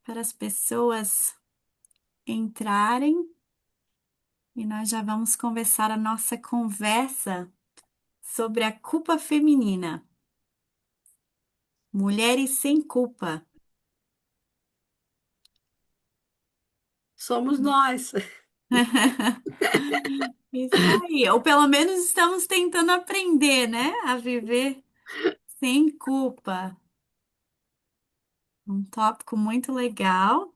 para as pessoas entrarem e nós já vamos conversar a nossa conversa sobre a culpa feminina. Mulheres sem culpa. Somos nós. Isso aí. Ou pelo menos estamos tentando aprender, né? A viver sem culpa. Um tópico muito legal.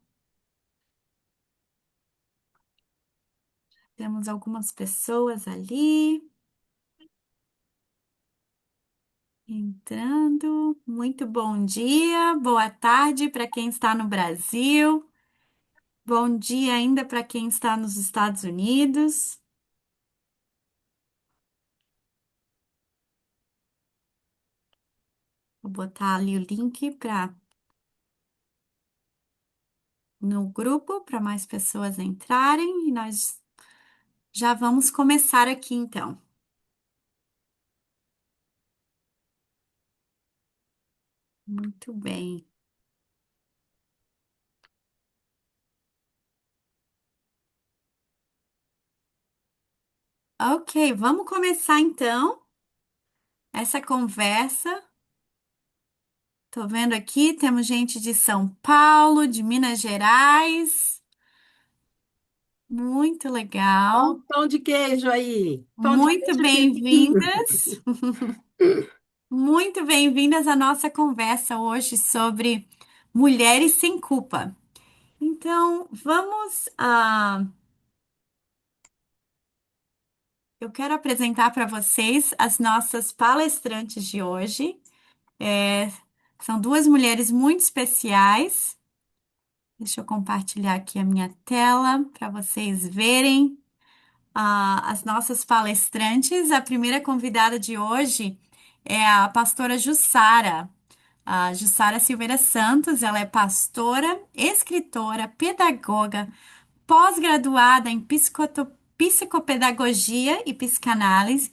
Temos algumas pessoas ali entrando. Muito bom dia, boa tarde para quem está no Brasil. Bom dia ainda para quem está nos Estados Unidos. Vou botar ali o link para no grupo para mais pessoas entrarem e nós já vamos começar aqui então. Muito bem. Ok, vamos começar então essa conversa. Tô vendo aqui, temos gente de São Paulo, de Minas Gerais. Muito Ó, legal. o pão de queijo aí. Pão de Muito queijo lindo. bem-vindas. Muito bem-vindas à nossa conversa hoje sobre mulheres sem culpa. Então, eu quero apresentar para vocês as nossas palestrantes de hoje. É, São duas mulheres muito especiais. Deixa eu compartilhar aqui a minha tela para vocês verem as nossas palestrantes. A primeira convidada de hoje é a pastora Jussara. A Jussara Silveira Santos, ela é pastora, escritora, pedagoga, pós-graduada em psicopedagogia e psicanálise,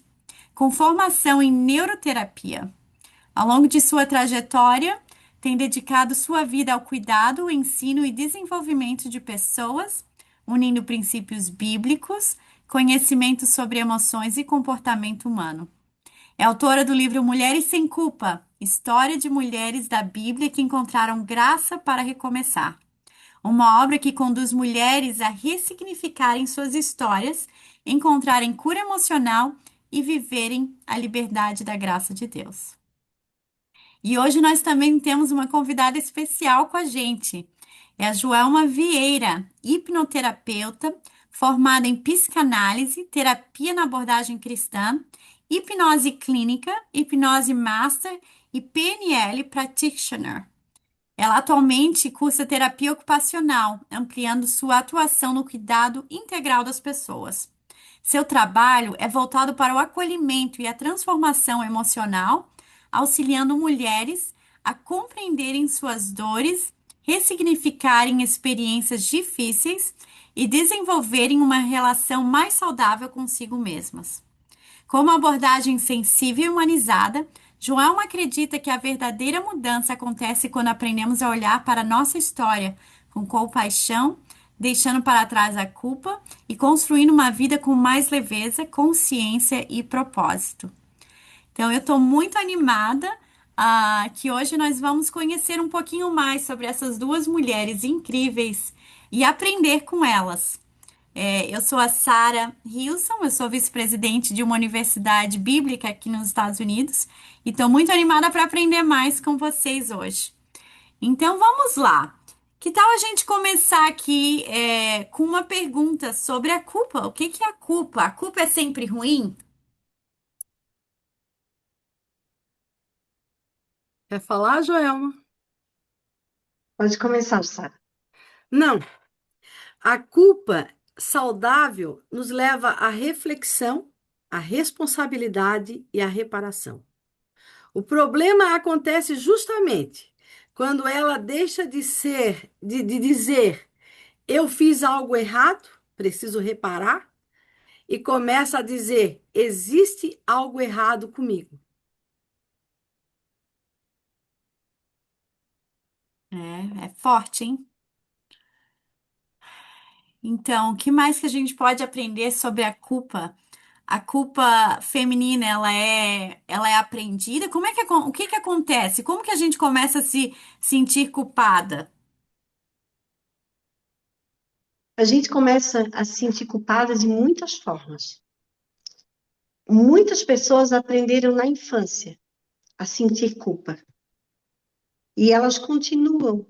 com formação em neuroterapia. Ao longo de sua trajetória, tem dedicado sua vida ao cuidado, ensino e desenvolvimento de pessoas, unindo princípios bíblicos, conhecimento sobre emoções e comportamento humano. É autora do livro Mulheres Sem Culpa, História de mulheres da Bíblia que encontraram graça para recomeçar. Uma obra que conduz mulheres a ressignificarem suas histórias, encontrarem cura emocional e viverem a liberdade da graça de Deus. E hoje nós também temos uma convidada especial com a gente. É a Joelma Vieira, hipnoterapeuta, formada em psicanálise, terapia na abordagem cristã, hipnose clínica, hipnose master e PNL practitioner. Ela atualmente cursa terapia ocupacional, ampliando sua atuação no cuidado integral das pessoas. Seu trabalho é voltado para o acolhimento e a transformação emocional, auxiliando mulheres a compreenderem suas dores, ressignificarem experiências difíceis e desenvolverem uma relação mais saudável consigo mesmas. Com uma abordagem sensível e humanizada, João acredita que a verdadeira mudança acontece quando aprendemos a olhar para a nossa história com compaixão, deixando para trás a culpa e construindo uma vida com mais leveza, consciência e propósito. Então, eu estou muito animada, que hoje nós vamos conhecer um pouquinho mais sobre essas duas mulheres incríveis e aprender com elas. Eu sou a Sarah Hilson, eu sou vice-presidente de uma universidade bíblica aqui nos Estados Unidos e estou muito animada para aprender mais com vocês hoje. Então vamos lá. Que tal a gente começar aqui com uma pergunta sobre a culpa? O que que é a culpa? A culpa é sempre ruim? Quer falar, Joelma? Pode começar, Sara. Não. A culpa saudável nos leva à reflexão, à responsabilidade e à reparação. O problema acontece justamente quando ela deixa de ser, de dizer eu fiz algo errado, preciso reparar, e começa a dizer existe algo errado comigo. É forte, hein? Então, o que mais que a gente pode aprender sobre a culpa? A culpa feminina, ela é aprendida? Como é que, o que que acontece? Como que a gente começa a se sentir culpada? A gente começa a se sentir culpada de muitas formas. Muitas pessoas aprenderam na infância a sentir culpa e elas continuam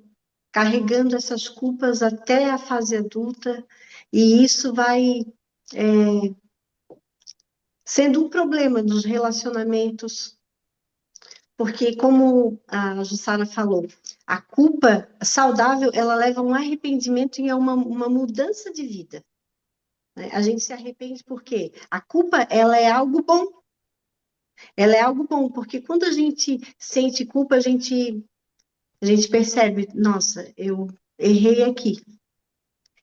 carregando essas culpas até a fase adulta, e isso vai sendo um problema nos relacionamentos, porque como a Jussara falou, a culpa saudável, ela leva a um arrependimento e a uma mudança de vida, né? A gente se arrepende porque a culpa, ela é algo bom. Ela é algo bom, porque quando a gente sente culpa, a gente percebe, nossa, eu errei aqui.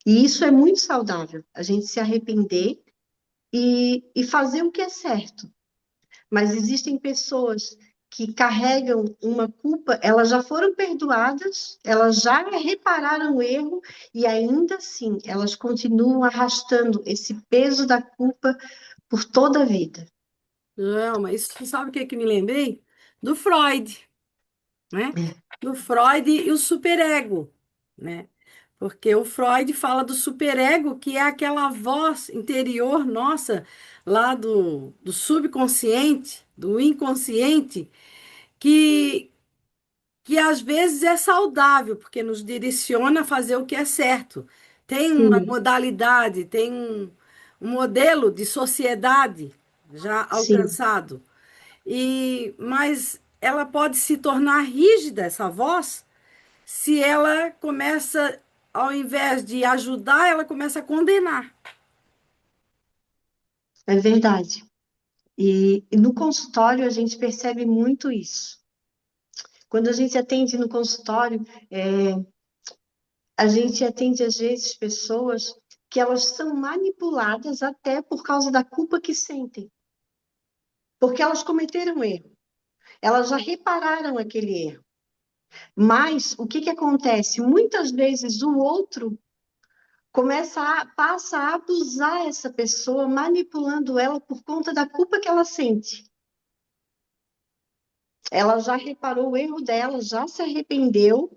E isso é muito saudável, a gente se arrepender e fazer o que é certo. Mas existem pessoas que carregam uma culpa, elas já foram perdoadas, elas já repararam o erro e ainda assim elas continuam arrastando esse peso da culpa por toda a vida. Não, mas isso, sabe o que que me lembrei? Do Freud, né? É. Do Freud e o superego, né? Porque o Freud fala do superego, que é aquela voz interior nossa, lá do subconsciente, do inconsciente, que, que às vezes é saudável, porque nos direciona a fazer o que é certo. Tem uma Sim, modalidade, tem um modelo de sociedade já sim, alcançado. Mas ela pode se tornar rígida, essa voz, se ela começa, ao invés de ajudar, ela começa a condenar. é verdade. E no consultório a gente percebe muito isso. Quando a gente atende no consultório, a gente atende às vezes pessoas que elas são manipuladas até por causa da culpa que sentem, porque elas cometeram erro, elas já repararam aquele erro. Mas o que que acontece? Muitas vezes o outro passa a abusar essa pessoa, manipulando ela por conta da culpa que ela sente. Ela já reparou o erro dela, já se arrependeu,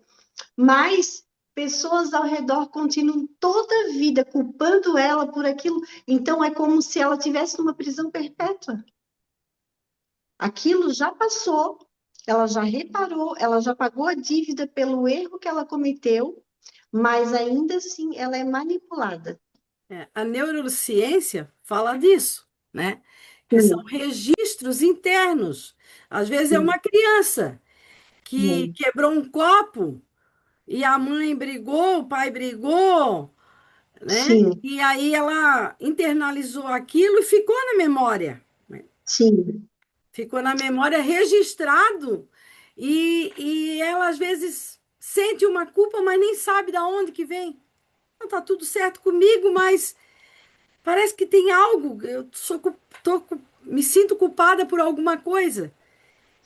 mas pessoas ao redor continuam toda a vida culpando ela por aquilo. Então é como se ela tivesse numa prisão perpétua. Aquilo já passou, ela já reparou, ela já pagou a dívida pelo erro que ela cometeu, mas ainda assim ela é manipulada. É, a neurociência fala disso, né? Que são Sim, registros internos. Às vezes é sim, uma criança que sim, quebrou um copo e a mãe brigou, o pai brigou, né? sim, E aí ela internalizou aquilo e ficou na memória, né? sim. Ficou na memória registrado e ela às vezes sente uma culpa, mas nem sabe de onde que vem. Não tá tudo certo comigo, mas parece que tem algo. Eu sou, me sinto culpada por alguma coisa.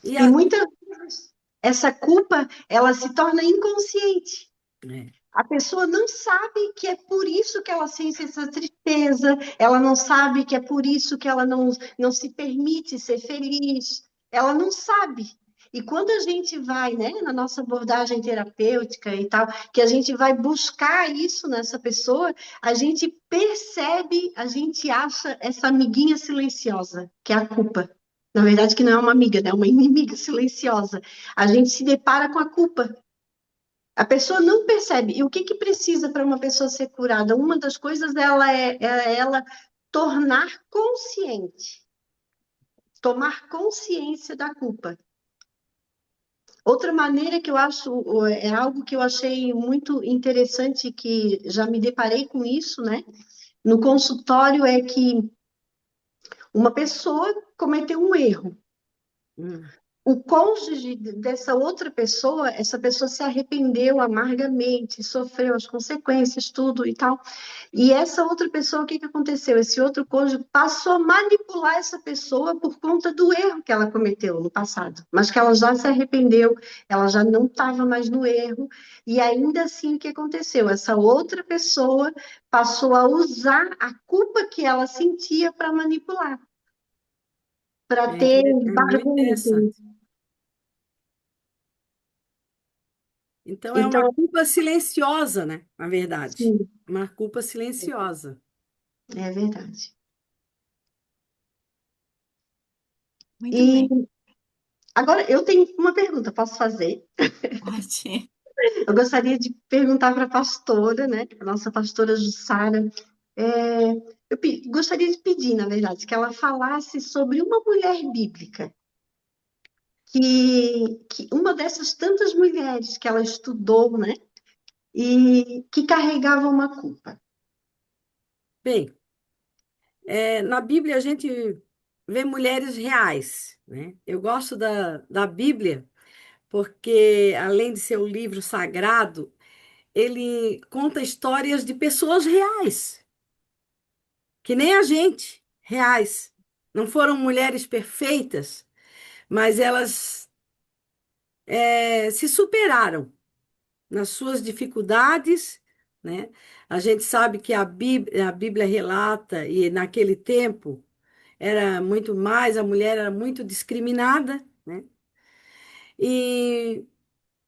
E E a, muitas vezes essa culpa, ela se torna inconsciente. é, A pessoa não sabe que é por isso que ela sente essa tristeza, ela não sabe que é por isso que ela não se permite ser feliz, ela não sabe. E quando a gente vai, né, na nossa abordagem terapêutica e tal, que a gente vai buscar isso nessa pessoa, a gente percebe, a gente acha essa amiguinha silenciosa, que é a culpa. Na verdade, que não é uma amiga, né, é uma inimiga silenciosa. A gente se depara com a culpa. A pessoa não percebe. E o que que precisa para uma pessoa ser curada? Uma das coisas é ela tornar consciente, tomar consciência da culpa. Outra maneira que eu acho, é algo que eu achei muito interessante, que já me deparei com isso, né? No consultório, é que uma pessoa cometeu um erro. hum, o cônjuge dessa outra pessoa, essa pessoa se arrependeu amargamente, sofreu as consequências, tudo e tal. E essa outra pessoa, o que que aconteceu? Esse outro cônjuge passou a manipular essa pessoa por conta do erro que ela cometeu no passado, mas que ela já se arrependeu, ela já não estava mais no erro, e ainda assim o que aconteceu? Essa outra pessoa passou a usar a culpa que ela sentia para manipular, para ter É muito barganha. interessante. Então, é uma Então, culpa silenciosa, né? Na verdade. sim, Uma culpa silenciosa. é verdade. Muito E bem. agora eu tenho uma pergunta, posso fazer? Pode. Eu gostaria de perguntar para a pastora, né? A nossa pastora Jussara. Gostaria de pedir, na verdade, que ela falasse sobre uma mulher bíblica, que uma dessas tantas mulheres que ela estudou, né? E que carregava uma culpa. Bem, na Bíblia a gente vê mulheres reais, né? Eu gosto da Bíblia porque, além de ser um livro sagrado, ele conta histórias de pessoas reais, que nem a gente, reais. Não foram mulheres perfeitas, mas elas se superaram nas suas dificuldades, né? A gente sabe que a Bíblia relata, e naquele tempo era muito mais, a mulher era muito discriminada, né? E,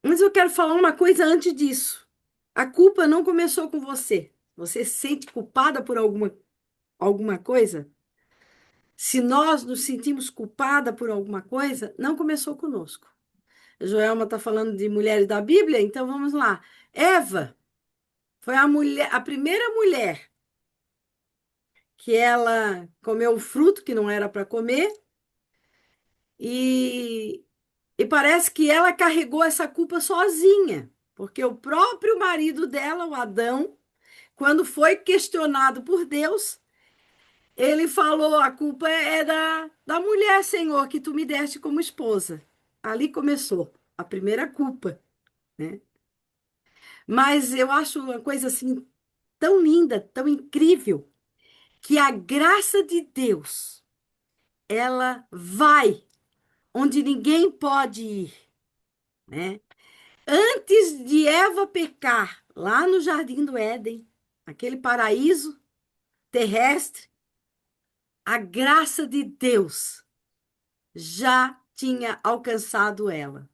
mas eu quero falar uma coisa antes disso. A culpa não começou com você. Você se sente culpada por alguma coisa? Se nós nos sentimos culpada por alguma coisa, não começou conosco. A Joelma está falando de mulheres da Bíblia, então vamos lá. Eva foi a primeira mulher que ela comeu o fruto que não era para comer e, e parece que ela carregou essa culpa sozinha, porque o próprio marido dela, o Adão, quando foi questionado por Deus, ele falou: a culpa é da mulher, Senhor, que tu me deste como esposa. Ali começou a primeira culpa, né? Mas eu acho uma coisa assim tão linda, tão incrível, que a graça de Deus, ela vai onde ninguém pode ir, né? Antes de Eva pecar, lá no Jardim do Éden, aquele paraíso terrestre, a graça de Deus já tinha alcançado ela.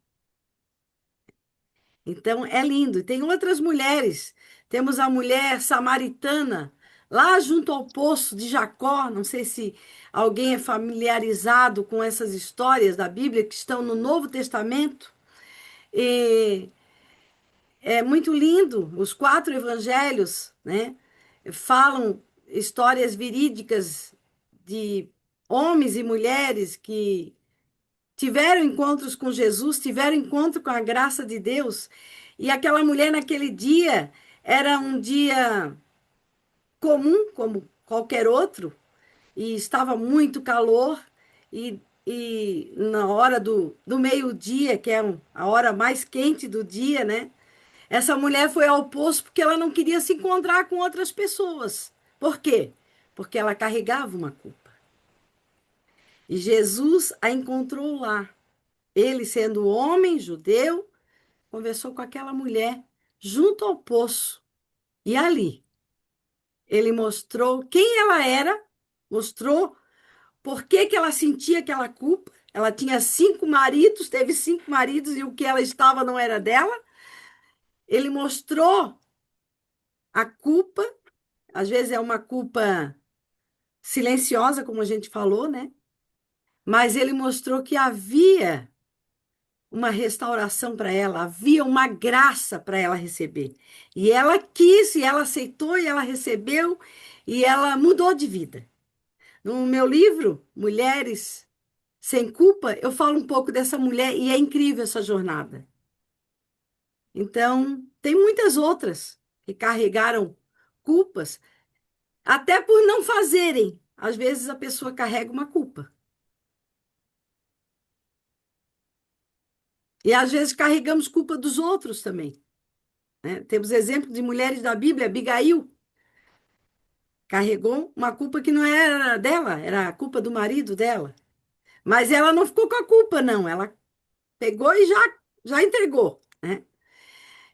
Então é lindo. E tem outras mulheres. Temos a mulher samaritana, lá junto ao poço de Jacó. Não sei se alguém é familiarizado com essas histórias da Bíblia que estão no Novo Testamento. E é muito lindo. Os quatro evangelhos, né, falam histórias verídicas de homens e mulheres que tiveram encontros com Jesus, tiveram encontro com a graça de Deus. E aquela mulher naquele dia era um dia comum, como qualquer outro, e estava muito calor. E na hora do meio-dia, que é a hora mais quente do dia, né? Essa mulher foi ao poço porque ela não queria se encontrar com outras pessoas. Por quê? Porque ela carregava uma culpa. E Jesus a encontrou lá. Ele, sendo homem judeu, conversou com aquela mulher junto ao poço. E ali, ele mostrou quem ela era, mostrou por que que ela sentia aquela culpa. Ela tinha 5 maridos, teve 5 maridos e o que ela estava não era dela. Ele mostrou a culpa, às vezes é uma culpa silenciosa, como a gente falou, né? Mas ele mostrou que havia uma restauração para ela, havia uma graça para ela receber. E ela quis, e ela aceitou, e ela recebeu, e ela mudou de vida. No meu livro, Mulheres Sem Culpa, eu falo um pouco dessa mulher e é incrível essa jornada. Então, tem muitas outras que carregaram culpas, até por não fazerem. Às vezes a pessoa carrega uma culpa. E às vezes carregamos culpa dos outros também, né? Temos exemplo de mulheres da Bíblia, Abigail carregou uma culpa que não era dela, era a culpa do marido dela. Mas ela não ficou com a culpa, não. Ela pegou e já entregou, né?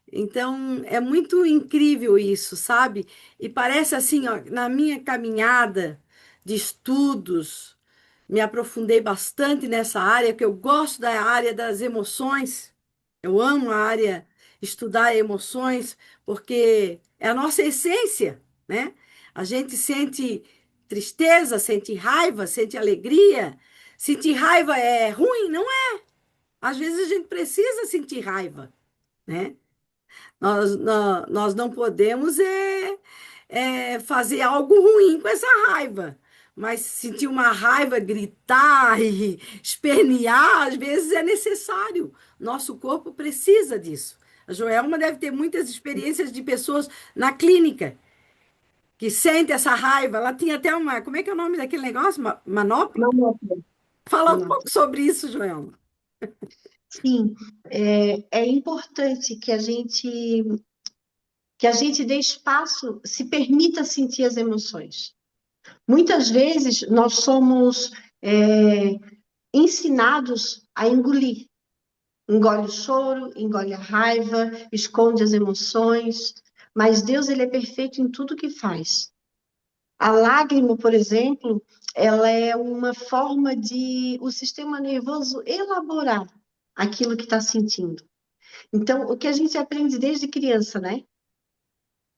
Então, é muito incrível isso, sabe? E parece assim, ó, na minha caminhada de estudos, me aprofundei bastante nessa área, que eu gosto da área das emoções. Eu amo a área estudar emoções, porque é a nossa essência, né? A gente sente tristeza, sente raiva, sente alegria. Sentir raiva é ruim? Não é. Às vezes a gente precisa sentir raiva, né? Nós não podemos fazer algo ruim com essa raiva. Mas sentir uma raiva, gritar e espernear, às vezes é necessário. Nosso corpo precisa disso. A Joelma deve ter muitas experiências de pessoas na clínica que sentem essa raiva. Ela tinha até uma. Como é que é o nome daquele negócio? Manopla? Manopla. Fala um pouco Manopla. sobre isso, Joelma. Sim, é importante que a gente dê espaço, se permita sentir as emoções. Muitas vezes nós somos ensinados a engolir. Engole o choro, engole a raiva, esconde as emoções, mas Deus ele é perfeito em tudo que faz. A lágrima, por exemplo, ela é uma forma de o sistema nervoso elaborar aquilo que está sentindo. Então, o que a gente aprende desde criança, né?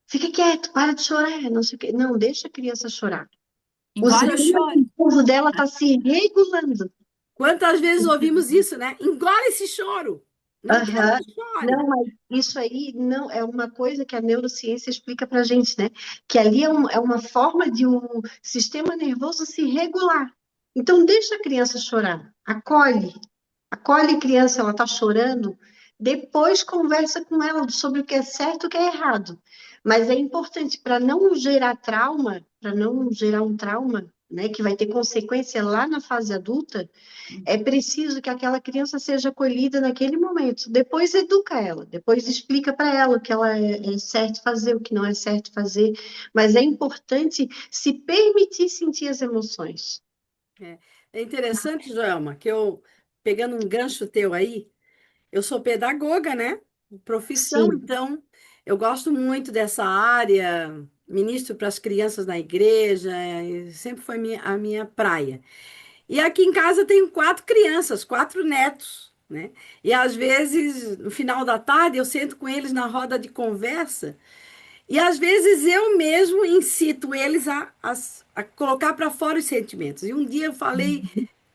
Fica quieto, para de chorar, não sei o quê. Não, deixa a criança chorar. O Engole o sistema choro. nervoso dela está se regulando. Quantas vezes ouvimos isso, né? Engole esse choro. Não quero Aham. que chore. Não, mas isso aí não é uma coisa que a neurociência explica para a gente, né? Que ali é uma forma de um sistema nervoso se regular. Então, deixa a criança chorar, acolhe a criança, ela está chorando, depois conversa com ela sobre o que é certo e o que é errado. Mas é importante para não gerar trauma, para não gerar um trauma, né, que vai ter consequência lá na fase adulta, é preciso que aquela criança seja acolhida naquele momento. Depois educa ela, depois explica para ela o que ela é certo fazer, o que não é certo fazer. Mas é importante se permitir sentir as emoções. É, é interessante, Joelma, que eu, pegando um gancho teu aí, eu sou pedagoga, né? Profissão, Sim, então, eu gosto muito dessa área, ministro para as crianças na igreja, sempre foi a minha praia. E aqui em casa eu tenho 4 crianças, 4 netos, né? E às vezes, no final da tarde, eu sento com eles na roda de conversa. E às vezes eu mesmo incito eles a colocar para fora os sentimentos. E um dia eu falei,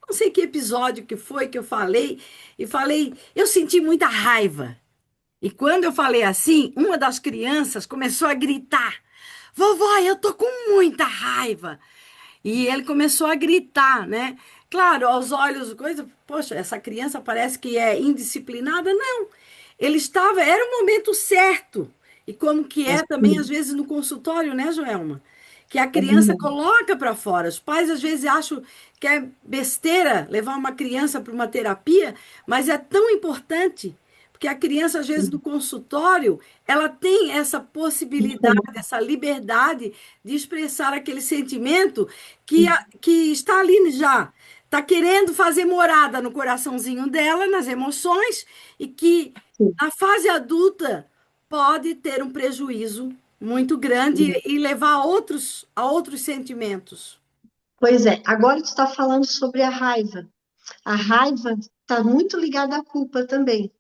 não sei que episódio que foi que eu falei, e falei, eu senti muita raiva. E quando eu falei assim, uma das crianças começou a gritar: Vovó, eu tô com muita raiva. E ele começou a gritar, né? Claro, aos olhos, coisa, poxa, essa criança parece que é indisciplinada. Não, ele estava, era o momento certo. E como que é também, às sim, vezes, no consultório, né, Joelma? Que a é criança verdade. coloca para fora. Os pais, às vezes, acham que é besteira levar uma criança para uma terapia, mas é tão importante. Porque a criança, às vezes, no consultório, ela tem essa possibilidade, essa liberdade de expressar aquele sentimento que está ali já. Está querendo fazer morada no coraçãozinho dela, nas emoções, e que Sim, na fase adulta pode ter um prejuízo muito grande sim. e levar a outros sentimentos. Pois é, agora tu está falando sobre a raiva. A raiva está muito ligada à culpa também.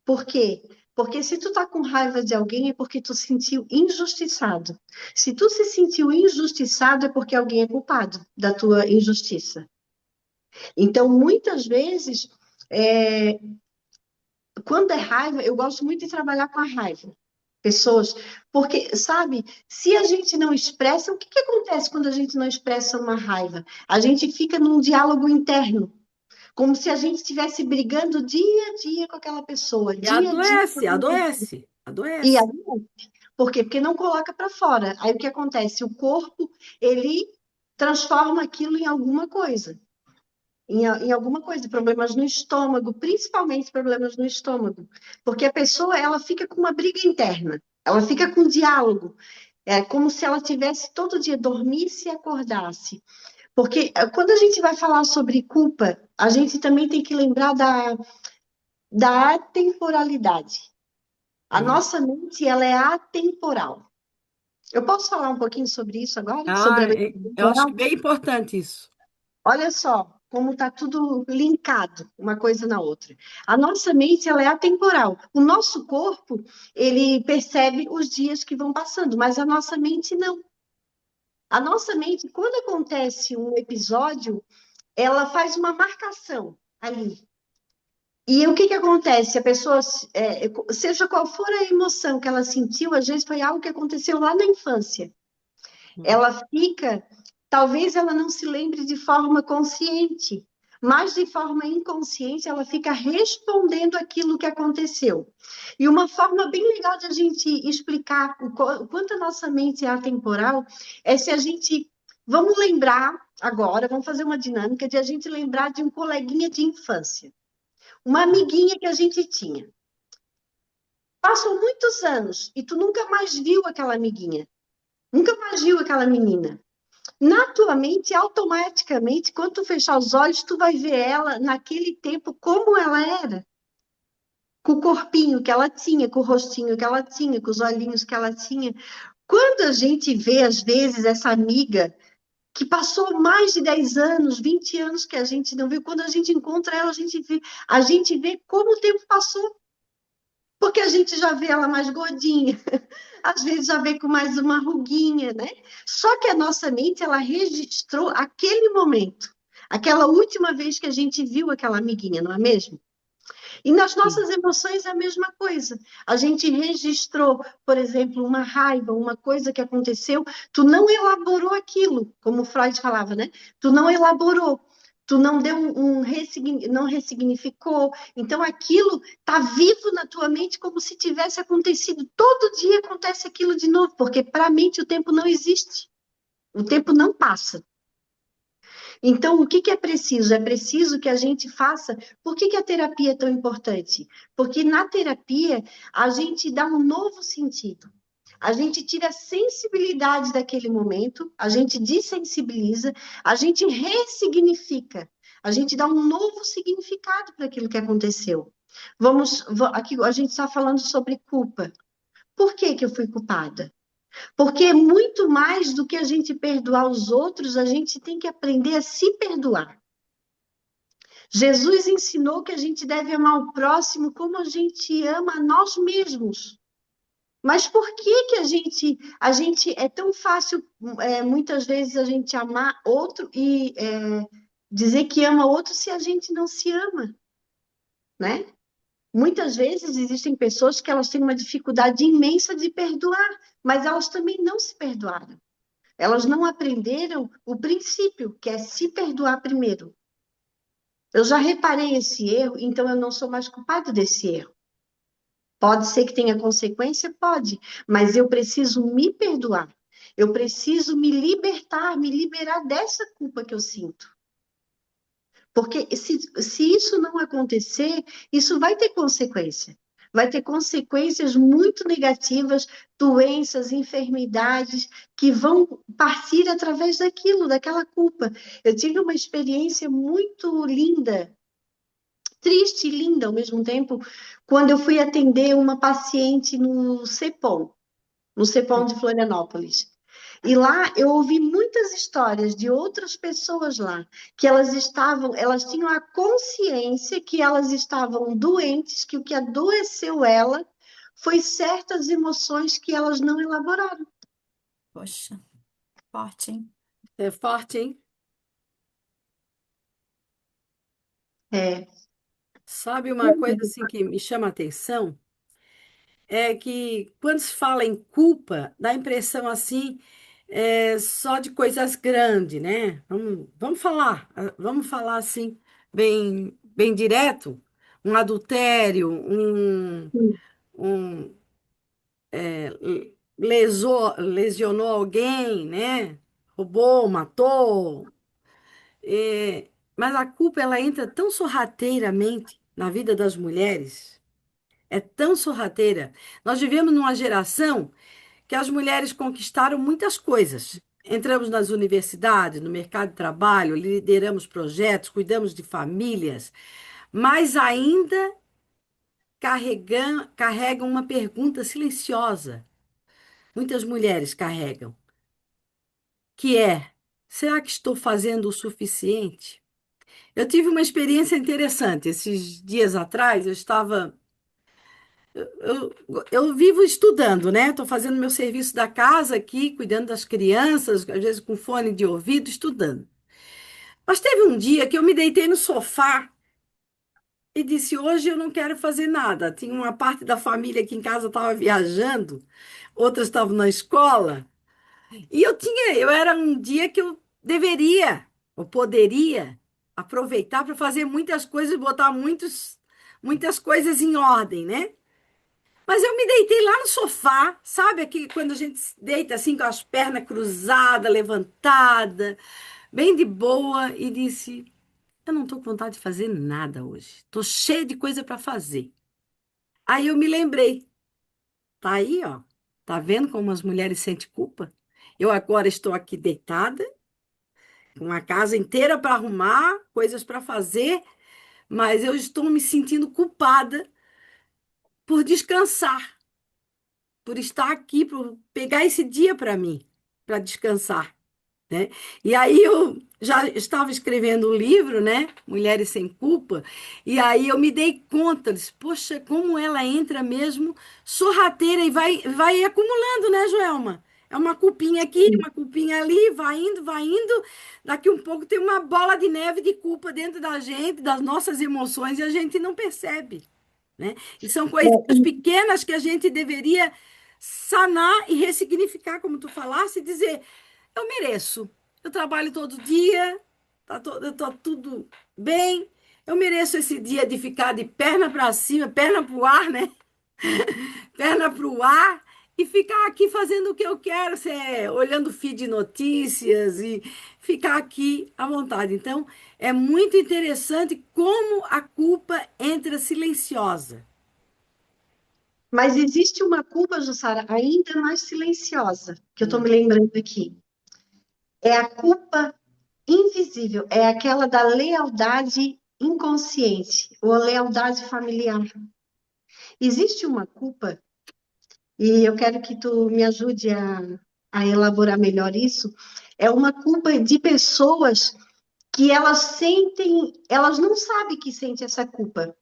Por quê? Porque se tu tá com raiva de alguém é porque tu se sentiu injustiçado. Se tu se sentiu injustiçado é porque alguém é culpado da tua injustiça. Então, muitas vezes, é, quando é raiva, eu gosto muito de trabalhar com a raiva. Pessoas, porque, sabe, se a gente não expressa, o que que acontece quando a gente não expressa uma raiva? A gente fica num diálogo interno, como se a gente estivesse brigando dia a dia com aquela pessoa, E dia a dia com adoece, aquela pessoa. adoece, E adoece. aí, por quê? Porque não coloca para fora. Aí o que acontece? O corpo, ele transforma aquilo em alguma coisa. em alguma coisa, problemas no estômago, principalmente problemas no estômago, porque a pessoa ela fica com uma briga interna, ela fica com diálogo, é como se ela tivesse todo dia dormisse e acordasse. Porque quando a gente vai falar sobre culpa, a gente também tem que lembrar da atemporalidade. A Hum. nossa mente, ela é atemporal. Eu posso falar um pouquinho sobre isso agora? Ah, Sobre a mente eu acho que atemporal? bem importante isso. Olha só como está tudo linkado, uma coisa na outra. A nossa mente, ela é atemporal. O nosso corpo, ele percebe os dias que vão passando, mas a nossa mente não. A nossa mente, quando acontece um episódio, ela faz uma marcação ali. E o que que acontece? A pessoa, seja qual for a emoção que ela sentiu, às vezes foi algo que aconteceu lá na infância. Hum. Ela fica, talvez ela não se lembre de forma consciente, mas de forma inconsciente ela fica respondendo aquilo que aconteceu. E uma forma bem legal de a gente explicar o quanto a nossa mente é atemporal é se a gente, vamos lembrar agora, vamos fazer uma dinâmica de a gente lembrar de um coleguinha de infância, uma amiguinha que a gente tinha. Passam muitos anos e tu nunca mais viu aquela amiguinha, nunca mais viu aquela menina. Na tua mente, automaticamente, quando tu fechar os olhos, tu vai ver ela naquele tempo como ela era, com o corpinho que ela tinha, com o rostinho que ela tinha, com os olhinhos que ela tinha. Quando a gente vê, às vezes, essa amiga que passou mais de 10 anos, 20 anos que a gente não viu, quando a gente encontra ela, a gente vê como o tempo passou. Porque a gente já vê ela mais gordinha, às vezes já vê com mais uma ruguinha, né? Só que a nossa mente, ela registrou aquele momento, aquela última vez que a gente viu aquela amiguinha, não é mesmo? E nas Sim. nossas emoções é a mesma coisa. A gente registrou, por exemplo, uma raiva, uma coisa que aconteceu, tu não elaborou aquilo, como Freud falava, né? Tu não elaborou. Tu não deu não ressignificou. Então aquilo está vivo na tua mente como se tivesse acontecido. Todo dia acontece aquilo de novo, porque para a mente o tempo não existe. O tempo não passa. Então, o que que é preciso? É preciso que a gente faça. Por que que a terapia é tão importante? Porque na terapia a gente dá um novo sentido. A gente tira a sensibilidade daquele momento, a gente dessensibiliza, a gente ressignifica, a gente dá um novo significado para aquilo que aconteceu. Aqui a gente está falando sobre culpa. Por que que eu fui culpada? Porque é muito mais do que a gente perdoar os outros, a gente tem que aprender a se perdoar. Jesus ensinou que a gente deve amar o próximo como a gente ama a nós mesmos. Mas por que que a gente é tão fácil, muitas vezes, a gente amar outro e dizer que ama outro se a gente não se ama, né? Muitas vezes existem pessoas que elas têm uma dificuldade imensa de perdoar, mas elas também não se perdoaram. Elas não aprenderam o princípio, que é se perdoar primeiro. Eu já reparei esse erro, então eu não sou mais culpada desse erro. Pode ser que tenha consequência? Pode, mas eu preciso me perdoar. Eu preciso me libertar, me liberar dessa culpa que eu sinto. Porque se isso não acontecer, isso vai ter consequência. Vai ter consequências muito negativas, doenças, enfermidades, que vão partir através daquilo, daquela culpa. Eu tive uma experiência muito linda, triste e linda ao mesmo tempo, quando eu fui atender uma paciente no CEPOM de Florianópolis. E lá eu ouvi muitas histórias de outras pessoas lá, que elas tinham a consciência que elas estavam doentes, que o que adoeceu ela foi certas emoções que elas não elaboraram. Poxa, forte, hein? É forte, hein? É. Sabe uma coisa assim que me chama a atenção? É que quando se fala em culpa, dá a impressão assim, só de coisas grandes, né? Vamos falar assim, bem direto, um adultério, um lesionou alguém, né? Roubou, matou. Mas a culpa ela entra tão sorrateiramente na vida das mulheres, é tão sorrateira. Nós vivemos numa geração que as mulheres conquistaram muitas coisas. Entramos nas universidades, no mercado de trabalho, lideramos projetos, cuidamos de famílias, mas ainda carregam uma pergunta silenciosa. Muitas mulheres carregam, que é: será que estou fazendo o suficiente? Eu tive uma experiência interessante. Esses dias atrás, eu vivo estudando, né? Estou fazendo meu serviço da casa aqui, cuidando das crianças, às vezes com fone de ouvido, estudando. Mas teve um dia que eu me deitei no sofá e disse: hoje eu não quero fazer nada. Tinha uma parte da família aqui em casa estava viajando, outras estavam na escola. E eu era um dia que eu deveria, ou poderia, aproveitar para fazer muitas coisas e botar muitas coisas em ordem, né? Mas eu me deitei lá no sofá, sabe? Aqui, quando a gente se deita assim, com as pernas cruzadas, levantada, bem de boa, e disse: eu não estou com vontade de fazer nada hoje. Estou cheia de coisa para fazer. Aí eu me lembrei, tá aí, ó. Tá vendo como as mulheres sentem culpa? Eu agora estou aqui deitada, com a casa inteira para arrumar, coisas para fazer, mas eu estou me sentindo culpada por descansar, por estar aqui, por pegar esse dia para mim, para descansar, né? E aí eu já estava escrevendo um livro, né? Mulheres Sem Culpa, e aí eu me dei conta, disse, poxa, como ela entra mesmo sorrateira e vai acumulando, né, Joelma? É uma culpinha aqui, uma culpinha ali, vai indo, vai indo. Daqui um pouco tem uma bola de neve de culpa dentro da gente, das nossas emoções, e a gente não percebe, né? E são coisinhas pequenas que a gente deveria sanar e ressignificar, como tu falaste, e dizer: eu mereço. Eu trabalho todo dia, tá tudo bem. Eu mereço esse dia de ficar de perna para cima, perna para o ar, né? Perna para o ar e ficar aqui fazendo o que eu quero, olhando feed de notícias e ficar aqui à vontade. Então, é muito interessante como a culpa entra silenciosa. Mas existe uma culpa, Jussara, ainda mais silenciosa, que eu estou Hum. me lembrando aqui. É a culpa invisível, é aquela da lealdade inconsciente, ou a lealdade familiar. Existe uma culpa, e eu quero que tu me ajude a elaborar melhor isso, é uma culpa de pessoas que elas sentem, elas não sabem que sentem essa culpa,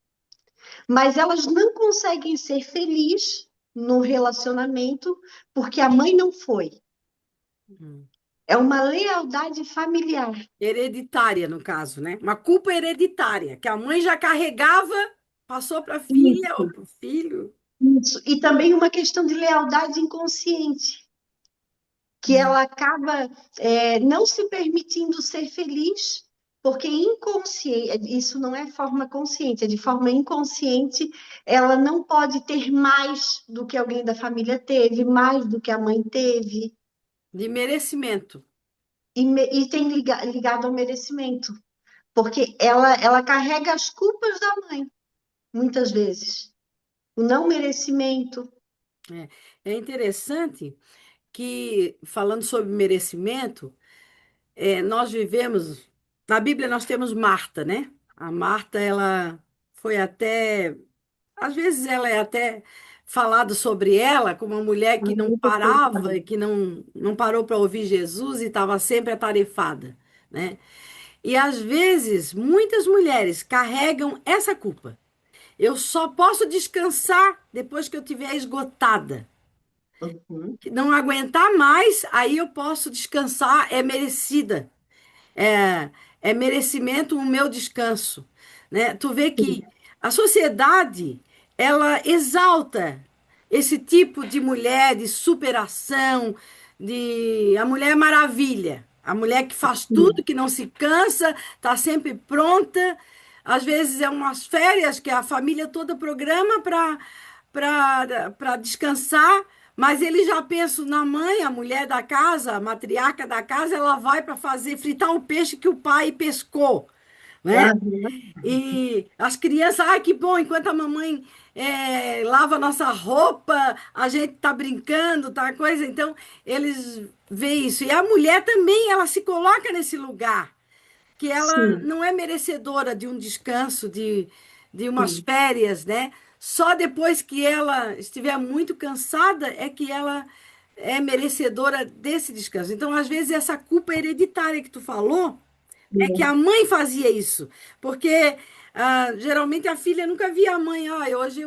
mas elas não conseguem ser felizes no relacionamento porque a mãe não foi. Hum. É uma lealdade familiar. Hereditária, no caso, né? Uma culpa hereditária, que a mãe já carregava, passou para a filha ou Isso, para o filho. isso. E também uma questão de lealdade inconsciente, que ela acaba não se permitindo ser feliz, porque inconsciente, isso não é forma consciente, é de forma inconsciente, ela não pode ter mais do que alguém da família teve, mais do que a mãe teve, De merecimento. e tem ligado ao merecimento, porque ela carrega as culpas da mãe, muitas vezes. O não merecimento. É, é interessante que, falando sobre merecimento, nós vivemos. Na Bíblia, nós temos Marta, né? A Marta, ela foi até. Às vezes, ela é até falado sobre ela como uma mulher que não parava, que não parou para ouvir Jesus e estava sempre atarefada, né? E às vezes, muitas mulheres carregam essa culpa. Eu só posso descansar depois que eu estiver esgotada. Uhum. Que não aguentar mais, aí eu posso descansar, é merecida. É, é merecimento o meu descanso, né? Tu vê que a sociedade, ela exalta esse tipo de mulher de superação, de a mulher maravilha, a mulher que faz tudo, que não se cansa, está sempre pronta. Às vezes é umas férias que a família toda programa para descansar, mas ele já pensa na mãe, a mulher da casa, a matriarca da casa, ela vai para fazer fritar o peixe que o pai pescou. né? Aham, E as crianças, ai, que bom, enquanto a mamãe lava a nossa roupa, a gente tá brincando, tá coisa. Então, eles veem isso. E a mulher também, ela se coloca nesse lugar, que ela sim, não é merecedora de um descanso, de umas sim, férias, né? Só depois que ela estiver muito cansada é que ela é merecedora desse descanso. Então, às vezes, essa culpa hereditária que tu falou é que a mãe fazia isso, porque geralmente a filha nunca via a mãe, hoje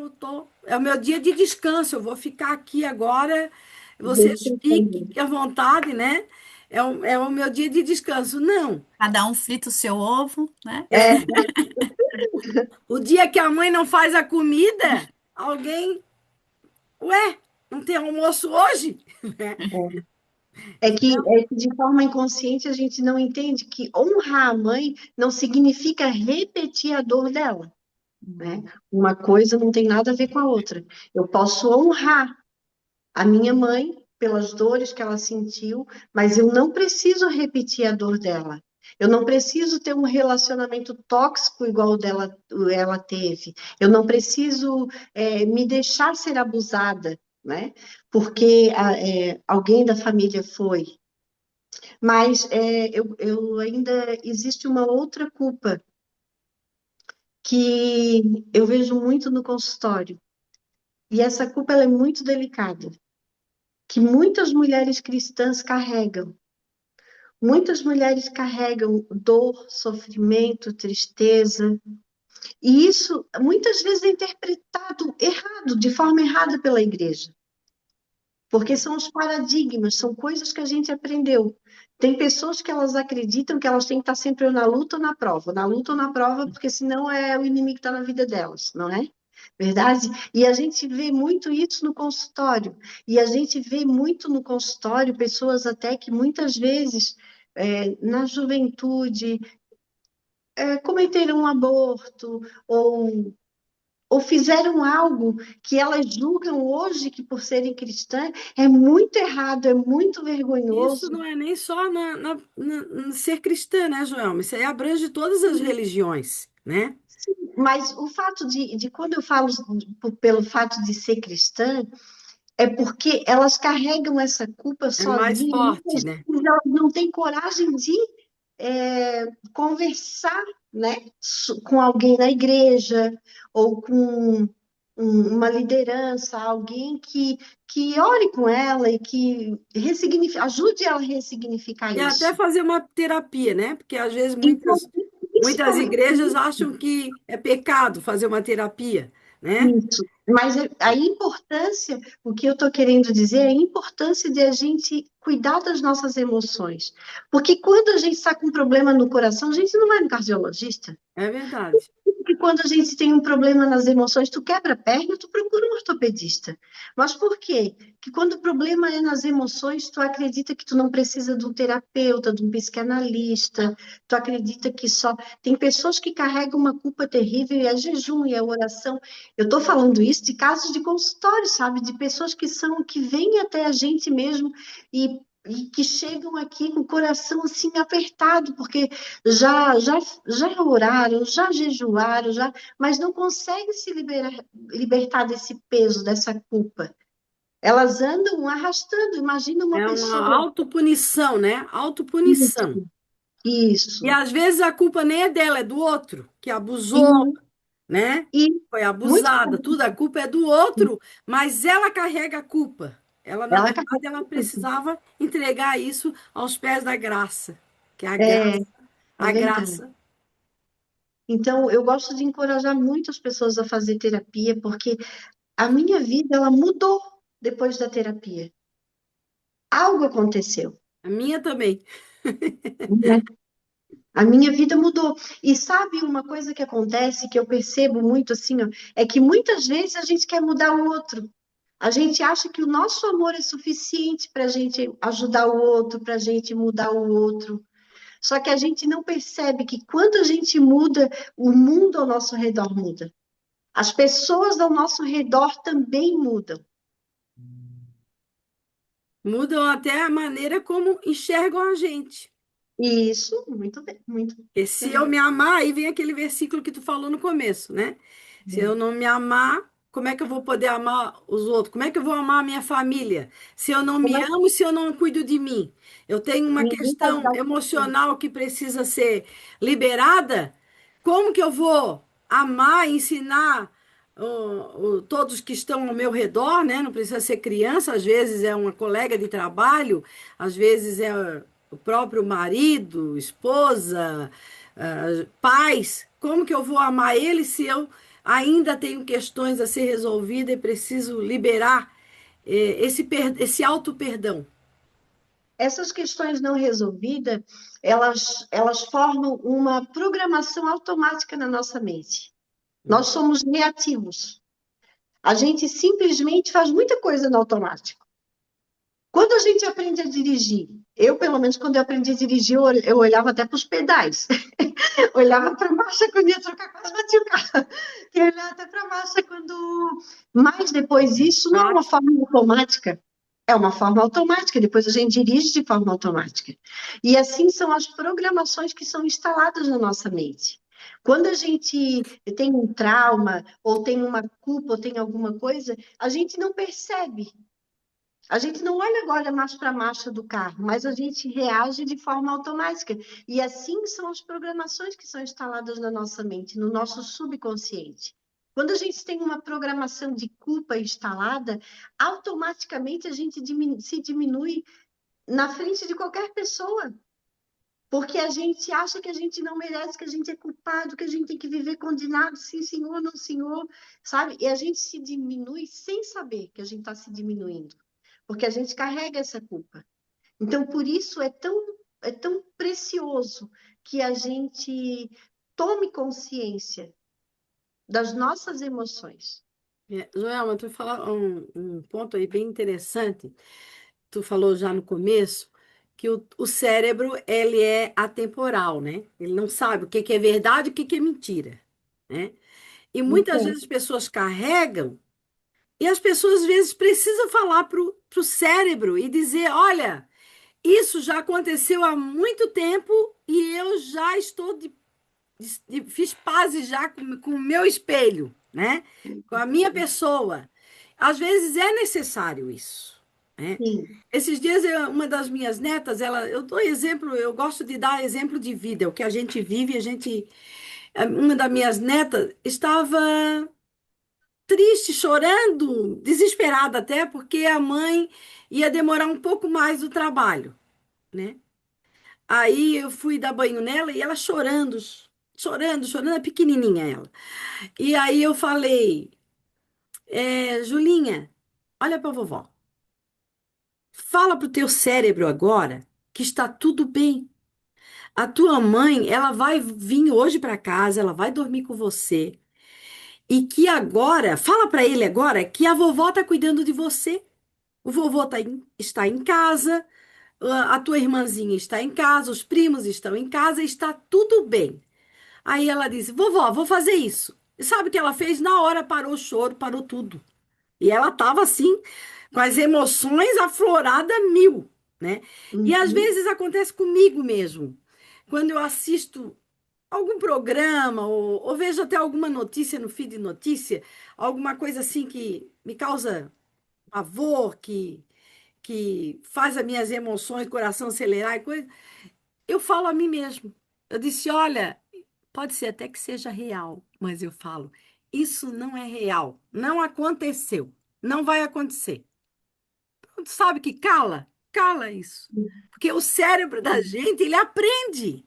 é o meu dia de descanso, eu vou ficar aqui agora, vocês fiquem descansando. à vontade, né? É o meu dia de descanso. Não. Cada um frita o seu ovo, né? É, O dia que a mãe não faz a comida, alguém, ué, não tem almoço hoje? é que de forma inconsciente a gente não entende que honrar a mãe não significa repetir a dor dela, né? Uma coisa não tem nada a ver com a outra. Eu posso honrar a minha mãe pelas dores que ela sentiu, mas eu não preciso repetir a dor dela. Eu não preciso ter um relacionamento tóxico igual o dela, ela teve. Eu não preciso me deixar ser abusada, né? Porque alguém da família foi. Mas eu ainda existe uma outra culpa que eu vejo muito no consultório. E essa culpa ela é muito delicada, que muitas mulheres cristãs carregam. Muitas mulheres carregam dor, sofrimento, tristeza, e isso muitas vezes é interpretado errado, de forma errada pela igreja, porque são os paradigmas, são coisas que a gente aprendeu. Tem pessoas que elas acreditam que elas têm que estar sempre ou na luta ou na prova, na luta ou na prova, porque senão é o inimigo que está na vida delas, não é? Verdade? E a gente vê muito isso no consultório. E a gente vê muito no consultório pessoas até que muitas vezes, na juventude, cometeram um aborto ou fizeram algo que elas julgam hoje que por serem cristãs é muito errado, é muito Isso vergonhoso. não é nem só no ser cristã, né, Joelma? Isso aí abrange todas as religiões, né? Mas o fato de quando eu falo pelo fato de ser cristã, é porque elas carregam essa culpa É mais sozinhas, forte, muitas né? vezes elas não têm coragem de conversar, né, com alguém na igreja ou com uma liderança, alguém que ore com ela e que ajude ela a ressignificar E até isso. fazer uma terapia, né? Porque às vezes Então, muitas principalmente igrejas acham que é pecado fazer uma terapia, né? isso. Mas a importância, o que eu estou querendo dizer é a importância de a gente cuidar das nossas emoções. Porque quando a gente está com um problema no coração, a gente não vai no cardiologista. É verdade. Que quando a gente tem um problema nas emoções, tu quebra a perna, tu procura um ortopedista. Mas por quê? Que quando o problema é nas emoções, tu acredita que tu não precisa de um terapeuta, de um psicanalista, tu acredita que só... Tem pessoas que carregam uma culpa terrível e é jejum e é oração. Eu estou falando isso de casos de consultório, sabe? De pessoas que vêm até a gente mesmo e que chegam aqui com o coração assim apertado, porque já, já, já oraram, já jejuaram, mas não conseguem se libertar desse peso, dessa culpa. Elas andam arrastando. Imagina uma É uma pessoa. autopunição, né? Autopunição. Isso, E isso. às vezes a culpa nem é dela, é do outro, que abusou, E, né? e Foi muito abusada, tudo a culpa é do outro, mas ela carrega a culpa. Ela, na ela verdade, carrega ela tudo. precisava entregar isso aos pés da graça, que é a É, graça, é a verdade. graça. Então, eu gosto de encorajar muitas pessoas a fazer terapia, porque a minha vida ela mudou depois da terapia. Algo aconteceu. A minha também. Né? A minha vida mudou. E sabe uma coisa que acontece, que eu percebo muito assim, ó, é que muitas vezes a gente quer mudar o outro. A gente acha que o nosso amor é suficiente para a gente ajudar o outro, para a gente mudar o outro. Só que a gente não percebe que quando a gente muda, o mundo ao nosso redor muda. As pessoas ao nosso redor também mudam. Mudam até a maneira como enxergam a gente. Isso, muito bem, muito E se eu bem. me amar, aí vem aquele versículo que tu falou no começo, né? Se eu não me amar, como é que eu vou poder amar os outros? Como é que eu vou amar a minha família? Se eu não Como me é amo, se eu não cuido de mim? Eu tenho uma ninguém pode questão dar conselho. emocional que precisa ser liberada. Como que eu vou amar, ensinar todos que estão ao meu redor, né? Não precisa ser criança, às vezes é uma colega de trabalho, às vezes é o próprio marido, esposa, pais. Como que eu vou amar eles se eu ainda tenho questões a ser resolvidas e preciso liberar esse auto-perdão? Essas questões não resolvidas, elas formam uma programação automática na nossa mente. Nós somos reativos. A gente simplesmente faz muita coisa no automático. Quando a gente aprende a dirigir, eu, pelo menos, quando eu aprendi a dirigir, eu olhava até para os pedais. Olhava para a marcha quando ia trocar, quase batia o carro. E olhava até para a marcha quando. Mas depois, isso não é Tá? uma forma automática. É uma forma automática, depois a gente dirige de forma automática. E assim são as programações que são instaladas na nossa mente. Quando a gente tem um trauma, ou tem uma culpa, ou tem alguma coisa, a gente não percebe. A gente não olha agora mais para a marcha do carro, mas a gente reage de forma automática. E assim são as programações que são instaladas na nossa mente, no nosso subconsciente. Quando a gente tem uma programação de culpa instalada, automaticamente a gente se diminui na frente de qualquer pessoa. Porque a gente acha que a gente não merece, que a gente é culpado, que a gente tem que viver condenado, sim, senhor, não, senhor, sabe? E a gente se diminui sem saber que a gente está se diminuindo, porque a gente carrega essa culpa. Então, por isso é tão precioso que a gente tome consciência das nossas emoções. Joelma, tu falou um ponto aí bem interessante. Tu falou já no começo que o cérebro ele é atemporal, né? Ele não sabe o que que é verdade e o que que é mentira, né? E muitas Então, vezes as pessoas carregam e as pessoas às vezes precisam falar pro cérebro e dizer, olha, isso já aconteceu há muito tempo e eu já estou fiz pazes já com o meu espelho, né? Com a minha pessoa. Às vezes é necessário isso, né? sim, Esses dias, uma das minhas netas, eu dou exemplo, eu gosto de dar exemplo de vida, o que a gente vive, uma das minhas netas estava triste, chorando, desesperada até, porque a mãe ia demorar um pouco mais do trabalho, né? Aí eu fui dar banho nela e ela chorando, chorando, chorando, é pequenininha ela. E aí eu falei, Julinha, olha para a vovó, fala pro teu cérebro agora que está tudo bem. A tua mãe, ela vai vir hoje para casa, ela vai dormir com você. E que agora, fala para ele agora que a vovó está cuidando de você. O vovô está em casa, a tua irmãzinha está em casa, os primos estão em casa, está tudo bem. Aí ela disse: Vovó, vou fazer isso. E sabe o que ela fez? Na hora parou o choro, parou tudo. E ela estava assim, com as emoções afloradas mil, né? E às uhum, vezes acontece comigo mesmo. Quando eu assisto algum programa ou vejo até alguma notícia no feed de notícia, alguma coisa assim que me causa pavor, que faz as minhas emoções, coração acelerar e coisa, eu falo a mim mesmo. Eu disse, olha, pode ser até que seja real, mas eu falo, isso não é real, não aconteceu, não vai acontecer. Tu sabe que cala? Cala isso. Porque o cérebro da sim, gente, ele aprende.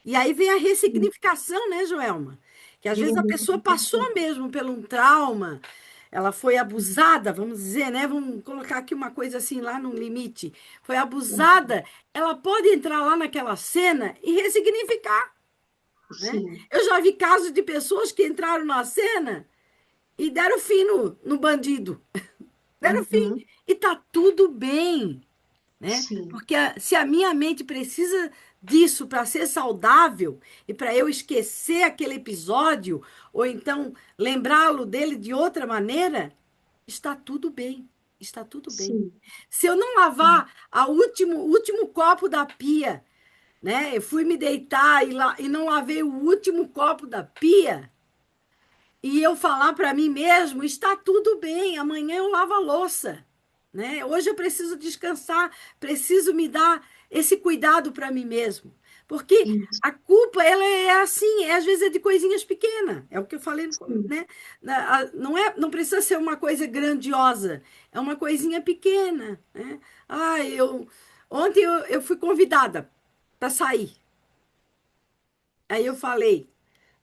E aí vem a sim, ressignificação, né, Joelma? Que às vezes a pessoa uhum, passou mesmo por um trauma, ela foi abusada, vamos dizer, né? Vamos colocar aqui uma coisa assim lá no limite. Foi abusada, ela pode entrar lá naquela cena e ressignificar, né? sim, Eu já vi casos de pessoas que entraram na cena e deram fim no bandido. Deram fim. uhum, E tá tudo bem, né? sim, Porque se a minha mente precisa disso para ser saudável e para eu esquecer aquele episódio ou então lembrá-lo dele de outra maneira, está tudo bem. Está tudo bem. sim, Se eu não lavar o último copo da pia né? Eu fui me deitar e não lavei o último copo da pia. E eu falar para mim mesmo, está tudo bem, amanhã eu lavo a louça, né? Hoje eu preciso descansar, preciso me dar esse cuidado para mim mesmo. Porque Isso, a culpa, ela é assim, às vezes é de coisinhas pequenas. É o que eu falei, sim. né? Não é, não precisa ser uma coisa grandiosa, é uma coisinha pequena, né? Ontem eu fui convidada para sair. Aí eu falei,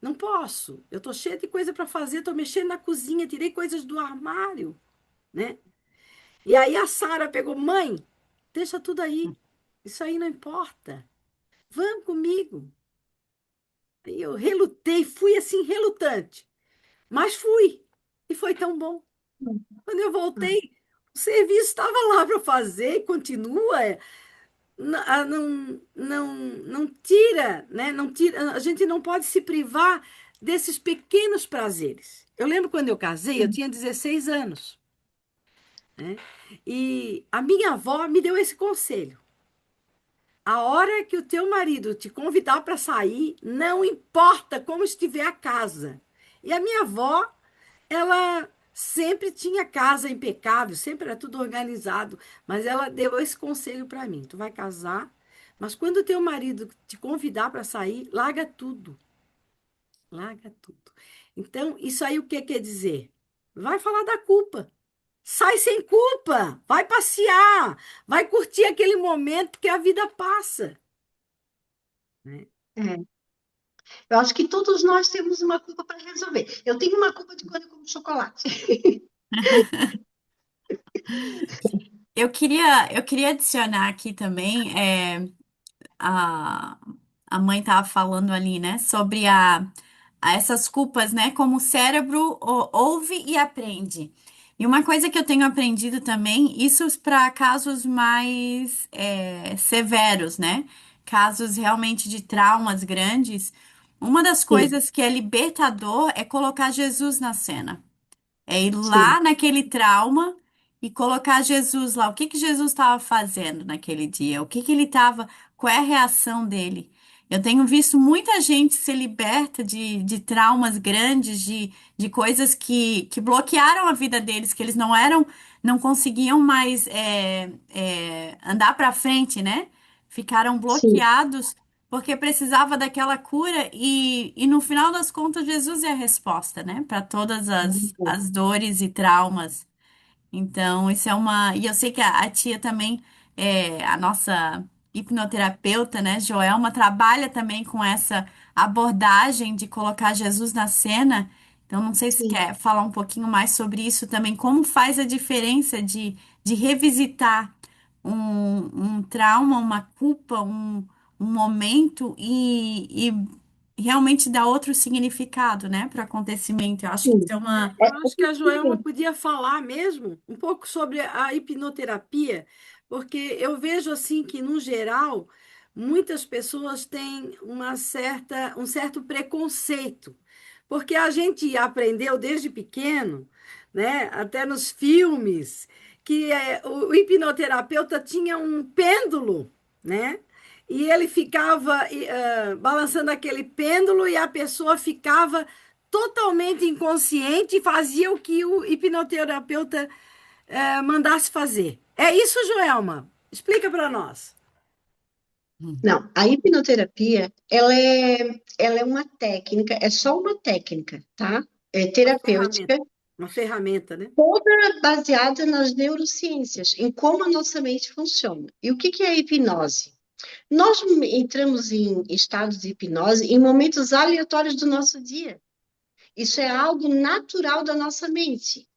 não posso. Eu tô cheia de coisa para fazer, tô mexendo na cozinha, tirei coisas do armário, né? E aí a Sara pegou, mãe, deixa tudo aí. Isso aí não importa. Vamos comigo. Aí eu relutei, fui assim relutante, mas fui. E foi tão bom. Quando eu voltei, o serviço estava lá para fazer e continua. Não tira, né? Não tira, a gente não pode se privar desses pequenos prazeres. Eu lembro quando eu casei, eu tinha 16 anos, né? E a minha avó me deu esse conselho. A hora que o teu marido te convidar para sair, não importa como estiver a casa. E a minha avó, ela sempre tinha casa impecável, sempre era tudo organizado, mas ela deu esse conselho para mim: tu vai casar, mas quando o teu marido te convidar para sair, larga tudo, larga tudo. Então, isso aí o que quer dizer? Vai falar da culpa. Sai sem culpa, vai passear, vai curtir aquele momento que a vida passa, né? É. Eu acho que todos nós temos uma culpa para resolver. Eu tenho uma culpa de quando eu como chocolate. Eu queria adicionar aqui também, a, a mãe estava falando ali, né, sobre essas culpas, né, como o cérebro ouve e aprende. E uma coisa que eu tenho aprendido também, isso para casos mais severos, né, casos realmente de traumas grandes, uma das Sim, coisas que é libertador é colocar Jesus na cena. É ir sim, lá naquele trauma e colocar Jesus lá. O que que Jesus estava fazendo naquele dia? O que que ele estava, qual é a reação dele? Eu tenho visto muita gente ser liberta de traumas grandes, de coisas que bloquearam a vida deles, que eles não eram, não conseguiam mais andar para frente, né? Ficaram sim. bloqueados porque precisava daquela cura e no final das contas Jesus é a resposta, né, para todas as dores e traumas. Então, isso é uma. E eu sei que a tia também, a nossa hipnoterapeuta, né, Joelma, trabalha também com essa abordagem de colocar Jesus na cena. Então, não sei se Sim, quer falar um pouquinho mais sobre isso também, como faz a diferença de revisitar um trauma, uma culpa, um momento e realmente dar outro significado, né, para o acontecimento. Eu acho que isso sim. é uma. Eu acho que a Joelma podia falar mesmo um pouco sobre a hipnoterapia, porque eu vejo assim que, no geral, muitas pessoas têm um certo preconceito, porque a gente aprendeu desde pequeno, né, até nos filmes, que o hipnoterapeuta tinha um pêndulo, né? E ele ficava balançando aquele pêndulo e a pessoa ficava totalmente inconsciente e fazia o que o hipnoterapeuta mandasse fazer. É isso, Joelma? Explica para nós. Não, a hipnoterapia, ela é uma técnica, é só uma técnica, tá? É Uma ferramenta, terapêutica, uma ferramenta, né? toda baseada nas neurociências, em como a nossa mente funciona. E o que que é a hipnose? Nós entramos em estados de hipnose em momentos aleatórios do nosso dia. Isso é algo natural da nossa mente.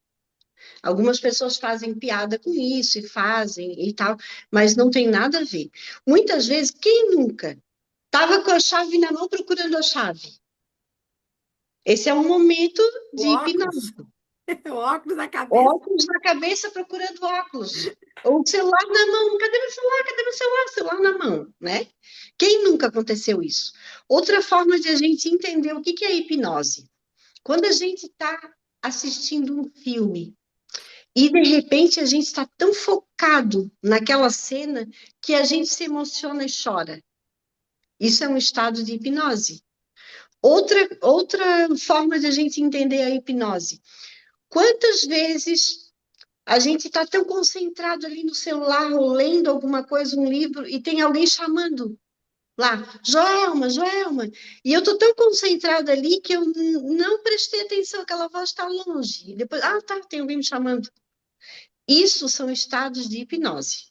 Algumas pessoas fazem piada com isso e fazem e tal, mas não tem nada a ver. Muitas vezes, quem nunca estava com a chave na mão procurando a chave? Esse é um momento O de óculos, hipnose. o óculos na cabeça. Óculos na cabeça procurando óculos. Ou o celular na mão. Cadê meu celular? Cadê meu celular? Celular na mão, né? Quem nunca aconteceu isso? Outra forma de a gente entender o que que é hipnose. Quando a gente está assistindo um filme e de repente a gente está tão focado naquela cena que a gente se emociona e chora. Isso é um estado de hipnose. Outra forma de a gente entender a hipnose. Quantas vezes a gente está tão concentrado ali no celular, ou lendo alguma coisa, um livro, e tem alguém chamando lá, Joelma, Joelma. E eu estou tão concentrada ali que eu não prestei atenção, aquela voz está longe. E depois, tá, tem alguém me chamando. Isso são estados de hipnose,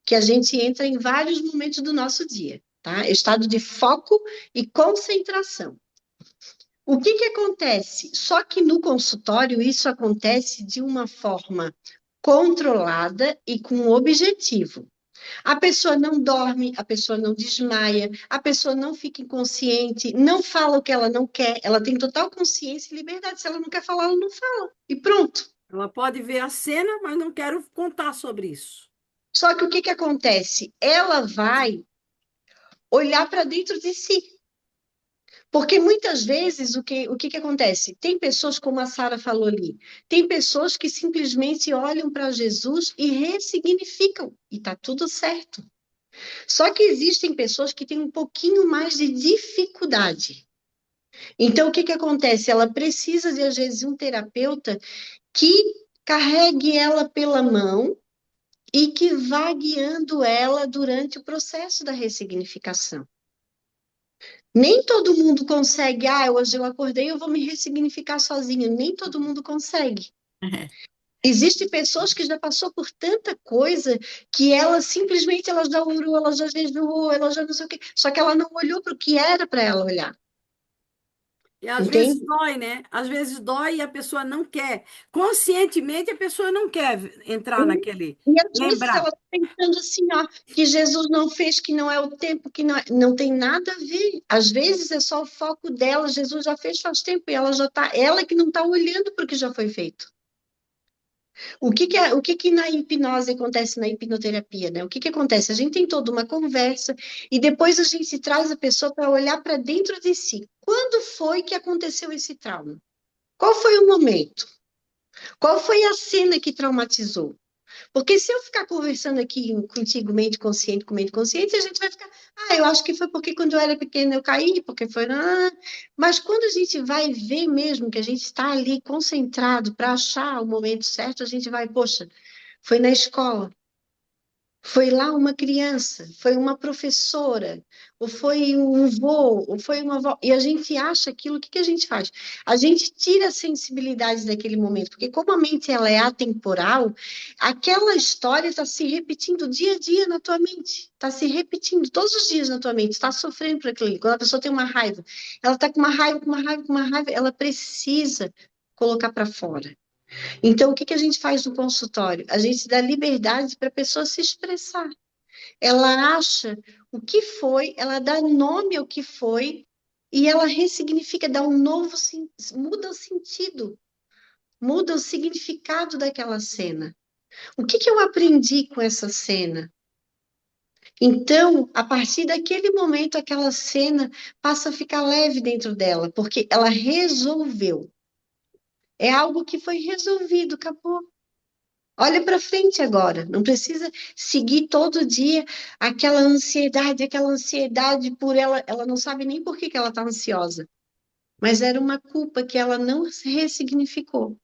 que a gente entra em vários momentos do nosso dia, tá? Estado de foco e concentração. O que que acontece? Só que no consultório isso acontece de uma forma controlada e com objetivo. A pessoa não dorme, a pessoa não desmaia, a pessoa não fica inconsciente, não fala o que ela não quer, ela tem total consciência e liberdade. Se ela não quer falar, ela não fala. E pronto. Ela pode ver a cena, mas não quero contar sobre isso. Só que o que que acontece? Ela vai olhar para dentro de si. Porque muitas vezes o que acontece? Tem pessoas, como a Sara falou ali, tem pessoas que simplesmente olham para Jesus e ressignificam, e está tudo certo. Só que existem pessoas que têm um pouquinho mais de dificuldade. Então, o que que acontece? Ela precisa de, às vezes, um terapeuta que carregue ela pela mão e que vá guiando ela durante o processo da ressignificação. Nem todo mundo consegue, hoje eu acordei, eu vou me ressignificar sozinha. Nem todo mundo consegue. Existem pessoas que já passou por tanta coisa que ela simplesmente ela já orou, ela já jejuou, ela já não sei o quê. Só que ela não olhou para o que era para ela olhar. E às vezes Entende? dói, né? Às vezes dói e a pessoa não quer. Conscientemente a pessoa não quer entrar naquele. E às vezes ela Lembrar. está pensando assim, que Jesus não fez, que não é o tempo, que não tem nada a ver. Às vezes é só o foco dela, Jesus já fez faz tempo, e ela já tá, ela que não está olhando para o que já foi feito. O que que na hipnose acontece na hipnoterapia, né? O que que acontece? A gente tem toda uma conversa e depois a gente traz a pessoa para olhar para dentro de si. Quando foi que aconteceu esse trauma? Qual foi o momento? Qual foi a cena que traumatizou? Porque se eu ficar conversando aqui contigo, mente consciente, com mente consciente, a gente vai ficar, eu acho que foi porque quando eu era pequena eu caí, porque foi. Mas quando a gente vai ver mesmo que a gente está ali concentrado para achar o momento certo, a gente vai, poxa, foi na escola. Foi lá uma criança, foi uma professora, ou foi um vô, ou foi uma avó, e a gente acha aquilo, o que que a gente faz? A gente tira a sensibilidade daquele momento, porque como a mente ela é atemporal, aquela história está se repetindo dia a dia na tua mente, está se repetindo todos os dias na tua mente, está sofrendo por aquilo. Quando a pessoa tem uma raiva, ela está com uma raiva, com uma raiva, com uma raiva, ela precisa colocar para fora. Então, o que que a gente faz no consultório? A gente dá liberdade para a pessoa se expressar. Ela acha o que foi, ela dá nome ao que foi e ela ressignifica, dá um novo, muda o sentido, muda o significado daquela cena. O que que eu aprendi com essa cena? Então, a partir daquele momento, aquela cena passa a ficar leve dentro dela, porque ela resolveu. É algo que foi resolvido, acabou. Olha para frente agora, não precisa seguir todo dia aquela ansiedade por ela, ela não sabe nem por que que ela está ansiosa, mas era uma culpa que ela não se ressignificou.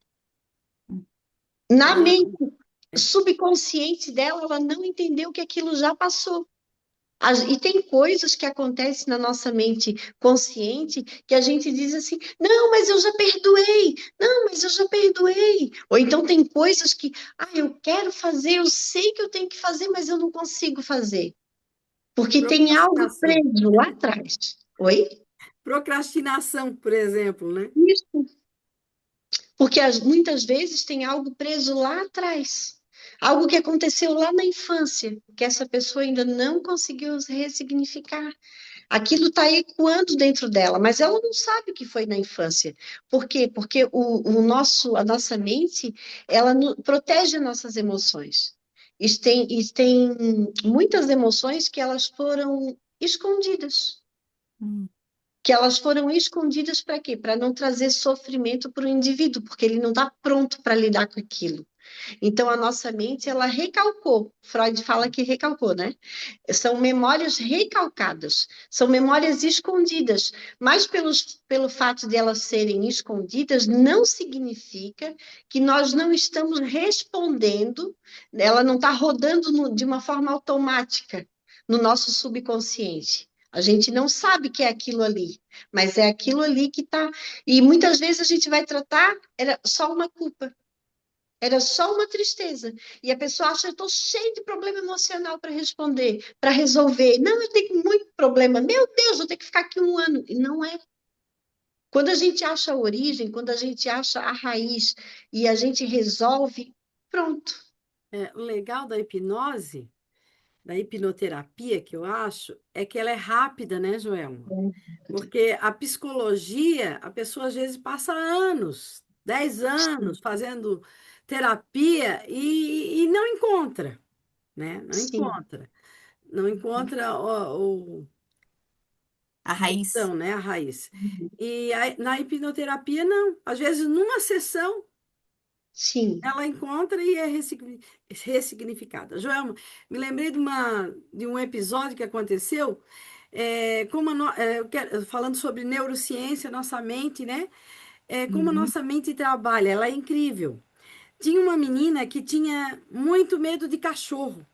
Na Ah, mente subconsciente dela, ela não entendeu que aquilo já passou. E tem coisas que acontecem na nossa mente consciente que a gente diz assim: não, mas eu já perdoei, não, mas eu já perdoei. Ou então tem coisas que, eu quero fazer, eu sei que eu tenho que fazer, mas eu não consigo fazer, porque tem algo procrastinação. preso lá atrás. Oi? Procrastinação, por exemplo, né? Isso. Porque muitas vezes tem algo preso lá atrás. Algo que aconteceu lá na infância, que essa pessoa ainda não conseguiu ressignificar. Aquilo está ecoando dentro dela, mas ela não sabe o que foi na infância. Por quê? Porque a nossa mente, ela protege as nossas emoções. E tem muitas emoções que elas foram escondidas. Hum. Que elas foram escondidas para quê? Para não trazer sofrimento para o indivíduo, porque ele não está pronto para lidar com aquilo. Então, a nossa mente, ela recalcou. Freud fala que recalcou, né? São memórias recalcadas, são memórias escondidas, mas pelo fato de elas serem escondidas, não significa que nós não estamos respondendo, ela não está rodando de uma forma automática no nosso subconsciente. A gente não sabe que é aquilo ali, mas é aquilo ali que está. E muitas vezes a gente vai tratar, era só uma culpa. Era só uma tristeza. E a pessoa acha, eu estou cheio de problema emocional para responder, para resolver. Não, eu tenho muito problema. Meu Deus, eu tenho que ficar aqui um ano. E não é. Quando a gente acha a origem, quando a gente acha a raiz e a gente resolve, pronto. O legal da hipnose, da hipnoterapia, que eu acho, é que ela é rápida, né, Joelma? Porque a psicologia, a pessoa às vezes passa anos, 10 anos fazendo terapia e não encontra, né? Não Sim, encontra. Não encontra A a raiz. questão, né? A raiz. E na hipnoterapia, não. Às vezes, numa sessão, sim. ela encontra e é ressignificada. Joelma, me lembrei de um episódio que aconteceu, falando sobre neurociência, nossa mente, né? Como a Uhum. nossa mente trabalha, ela é incrível. Tinha uma menina que tinha muito medo de cachorro.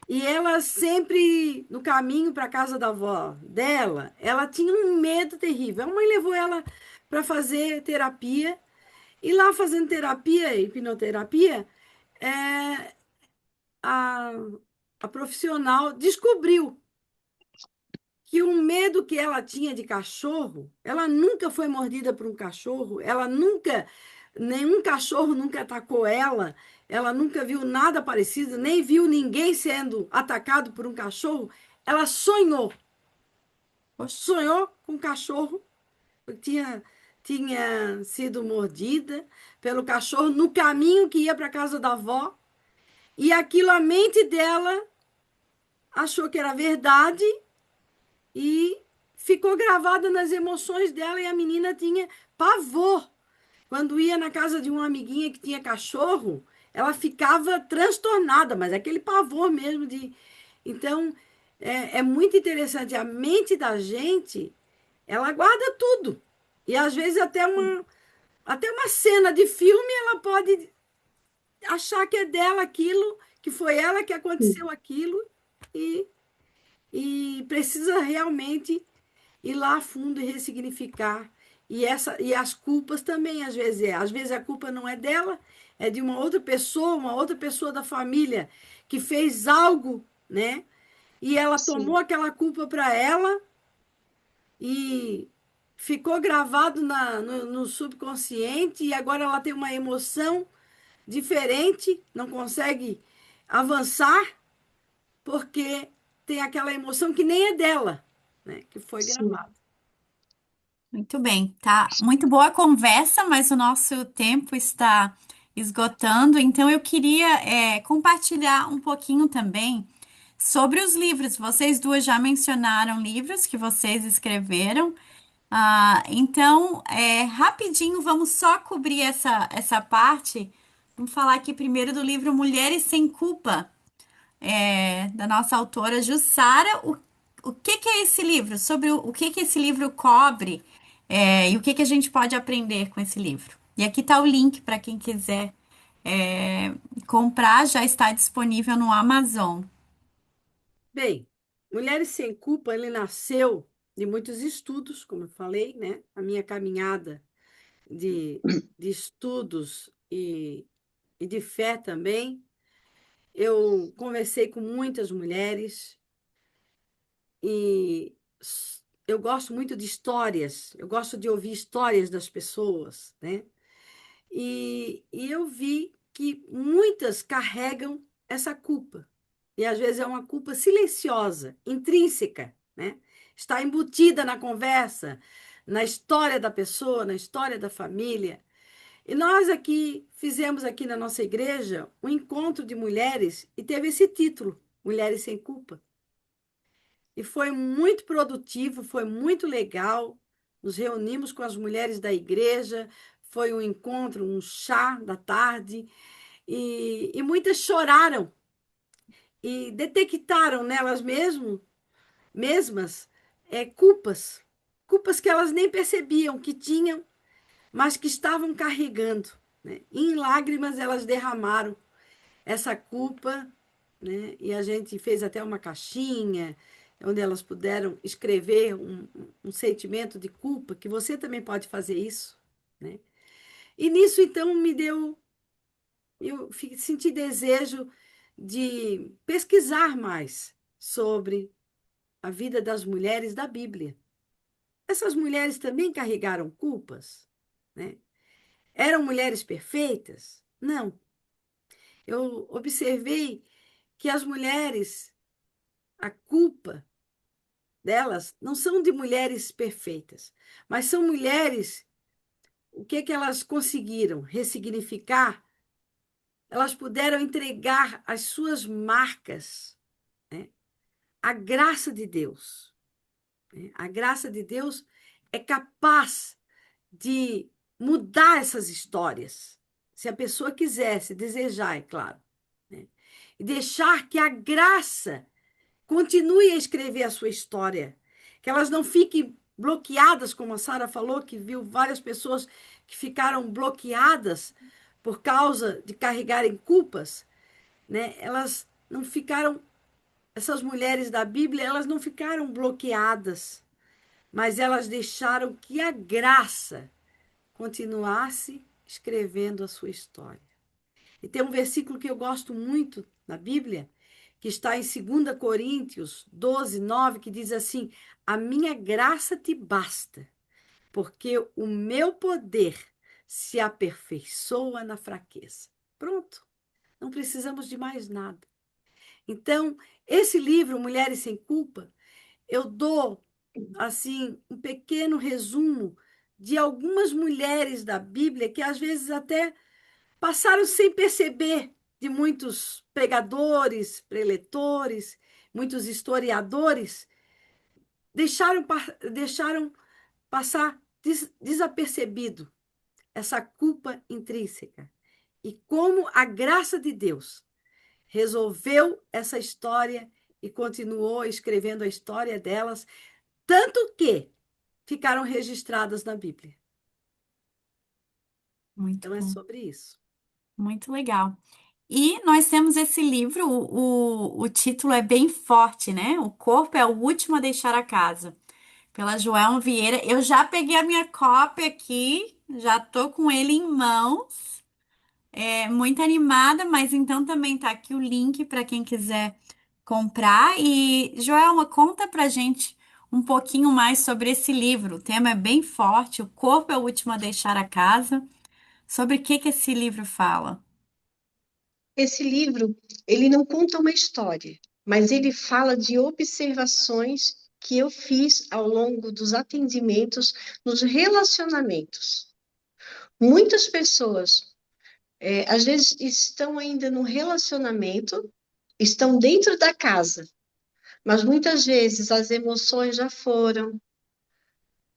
E ela sempre, no caminho para a casa da avó dela, ela tinha um medo terrível. A mãe levou ela para fazer terapia. E lá fazendo terapia, hipnoterapia, é, a, a profissional descobriu que o medo que ela tinha de cachorro, ela nunca foi mordida por um cachorro, nenhum cachorro nunca atacou ela nunca viu nada parecido, nem viu ninguém sendo atacado por um cachorro. Ela Poxa, sonhou com um cachorro, tinha, tinha sido mordida pelo cachorro no caminho que ia para a casa da avó, e aquilo a mente dela achou que era verdade e ficou gravada nas emoções dela e a menina tinha pavor. Quando ia na casa de uma amiguinha que tinha cachorro, ela ficava transtornada, mas aquele pavor mesmo de. Então, é muito interessante. A mente da gente, ela guarda tudo. E às vezes até uma cena de filme, ela pode achar que é dela aquilo, que foi ela que aconteceu aquilo, e, e precisa realmente ir lá a fundo e ressignificar. E as culpas também, às vezes é. Às vezes a culpa não é dela, é de uma outra pessoa da família que fez algo, né? E ela tomou Sim, aquela culpa para ela e ficou gravado no subconsciente e agora ela tem uma emoção diferente, não consegue avançar porque tem aquela emoção que nem é dela, né? Que foi sim. gravada. muito bem. Tá muito boa a conversa, mas o nosso tempo está esgotando. Então, eu queria, compartilhar um pouquinho também sobre os livros. Vocês duas já mencionaram livros que vocês escreveram. Então, rapidinho, vamos só cobrir essa parte. Vamos falar aqui primeiro do livro Mulheres Sem Culpa, da nossa autora Jussara. O que que é esse livro? Sobre o que que esse livro cobre, e o que que a gente pode aprender com esse livro. E aqui está o link para quem quiser, comprar, já está disponível no Amazon. Bem, Mulheres Sem Culpa, ele nasceu de muitos estudos, como eu falei, né? A minha caminhada de, de estudos e de fé também. Eu conversei com muitas mulheres e eu gosto muito de histórias, eu gosto de ouvir histórias das pessoas, né? E eu vi que muitas carregam essa culpa. E às vezes é uma culpa silenciosa, intrínseca, né? Está embutida na conversa, na história da pessoa, na história da família. E nós aqui fizemos aqui na nossa igreja um encontro de mulheres e teve esse título, Mulheres Sem Culpa. E foi muito produtivo, foi muito legal. Nos reunimos com as mulheres da igreja, foi um encontro, um chá da tarde, e muitas choraram e detectaram nelas mesmas culpas, culpas que elas nem percebiam que tinham, mas que estavam carregando, né? Em lágrimas elas derramaram essa culpa, né? E a gente fez até uma caixinha onde elas puderam escrever um sentimento de culpa, que você também pode fazer isso, né? E nisso, então, senti desejo de pesquisar mais sobre a vida das mulheres da Bíblia. Essas mulheres também carregaram culpas, né? Eram mulheres perfeitas? Não. Eu observei que as mulheres, a culpa delas não são de mulheres perfeitas, mas são mulheres, o que que elas conseguiram ressignificar? Elas puderam entregar as suas marcas, né? A graça de Deus, né? A graça de Deus é capaz de mudar essas histórias, se a pessoa quiser, se desejar, é claro, né? E deixar que a graça continue a escrever a sua história, que elas não fiquem bloqueadas, como a Sara falou, que viu várias pessoas que ficaram bloqueadas por causa de carregarem culpas, né? Elas não ficaram, essas mulheres da Bíblia, elas não ficaram bloqueadas, mas elas deixaram que a graça continuasse escrevendo a sua história. E tem um versículo que eu gosto muito na Bíblia, que está em 2 Coríntios 12:9, que diz assim: a minha graça te basta, porque o meu poder se aperfeiçoa na fraqueza. Pronto, não precisamos de mais nada. Então, esse livro, Mulheres Sem Culpa, eu dou assim um pequeno resumo de algumas mulheres da Bíblia que às vezes até passaram sem perceber, de muitos pregadores, preletores, muitos historiadores, deixaram passar desapercebido essa culpa intrínseca. E como a graça de Deus resolveu essa história e continuou escrevendo a história delas, tanto que ficaram registradas na Bíblia. Muito Então é bom, sobre isso. muito legal. E nós temos esse livro, o título é bem forte, né? O corpo é o último a deixar a casa, pela Joelma Vieira. Eu já peguei a minha cópia aqui, já tô com ele em mãos. É muito animada, mas então também tá aqui o link para quem quiser comprar. E Joelma, conta pra gente um pouquinho mais sobre esse livro. O tema é bem forte, o corpo é o último a deixar a casa. Sobre o que que esse livro fala? Esse livro, ele não conta uma história, mas ele fala de observações que eu fiz ao longo dos atendimentos nos relacionamentos. Muitas pessoas, às vezes, estão ainda no relacionamento, estão dentro da casa, mas muitas vezes as emoções já foram,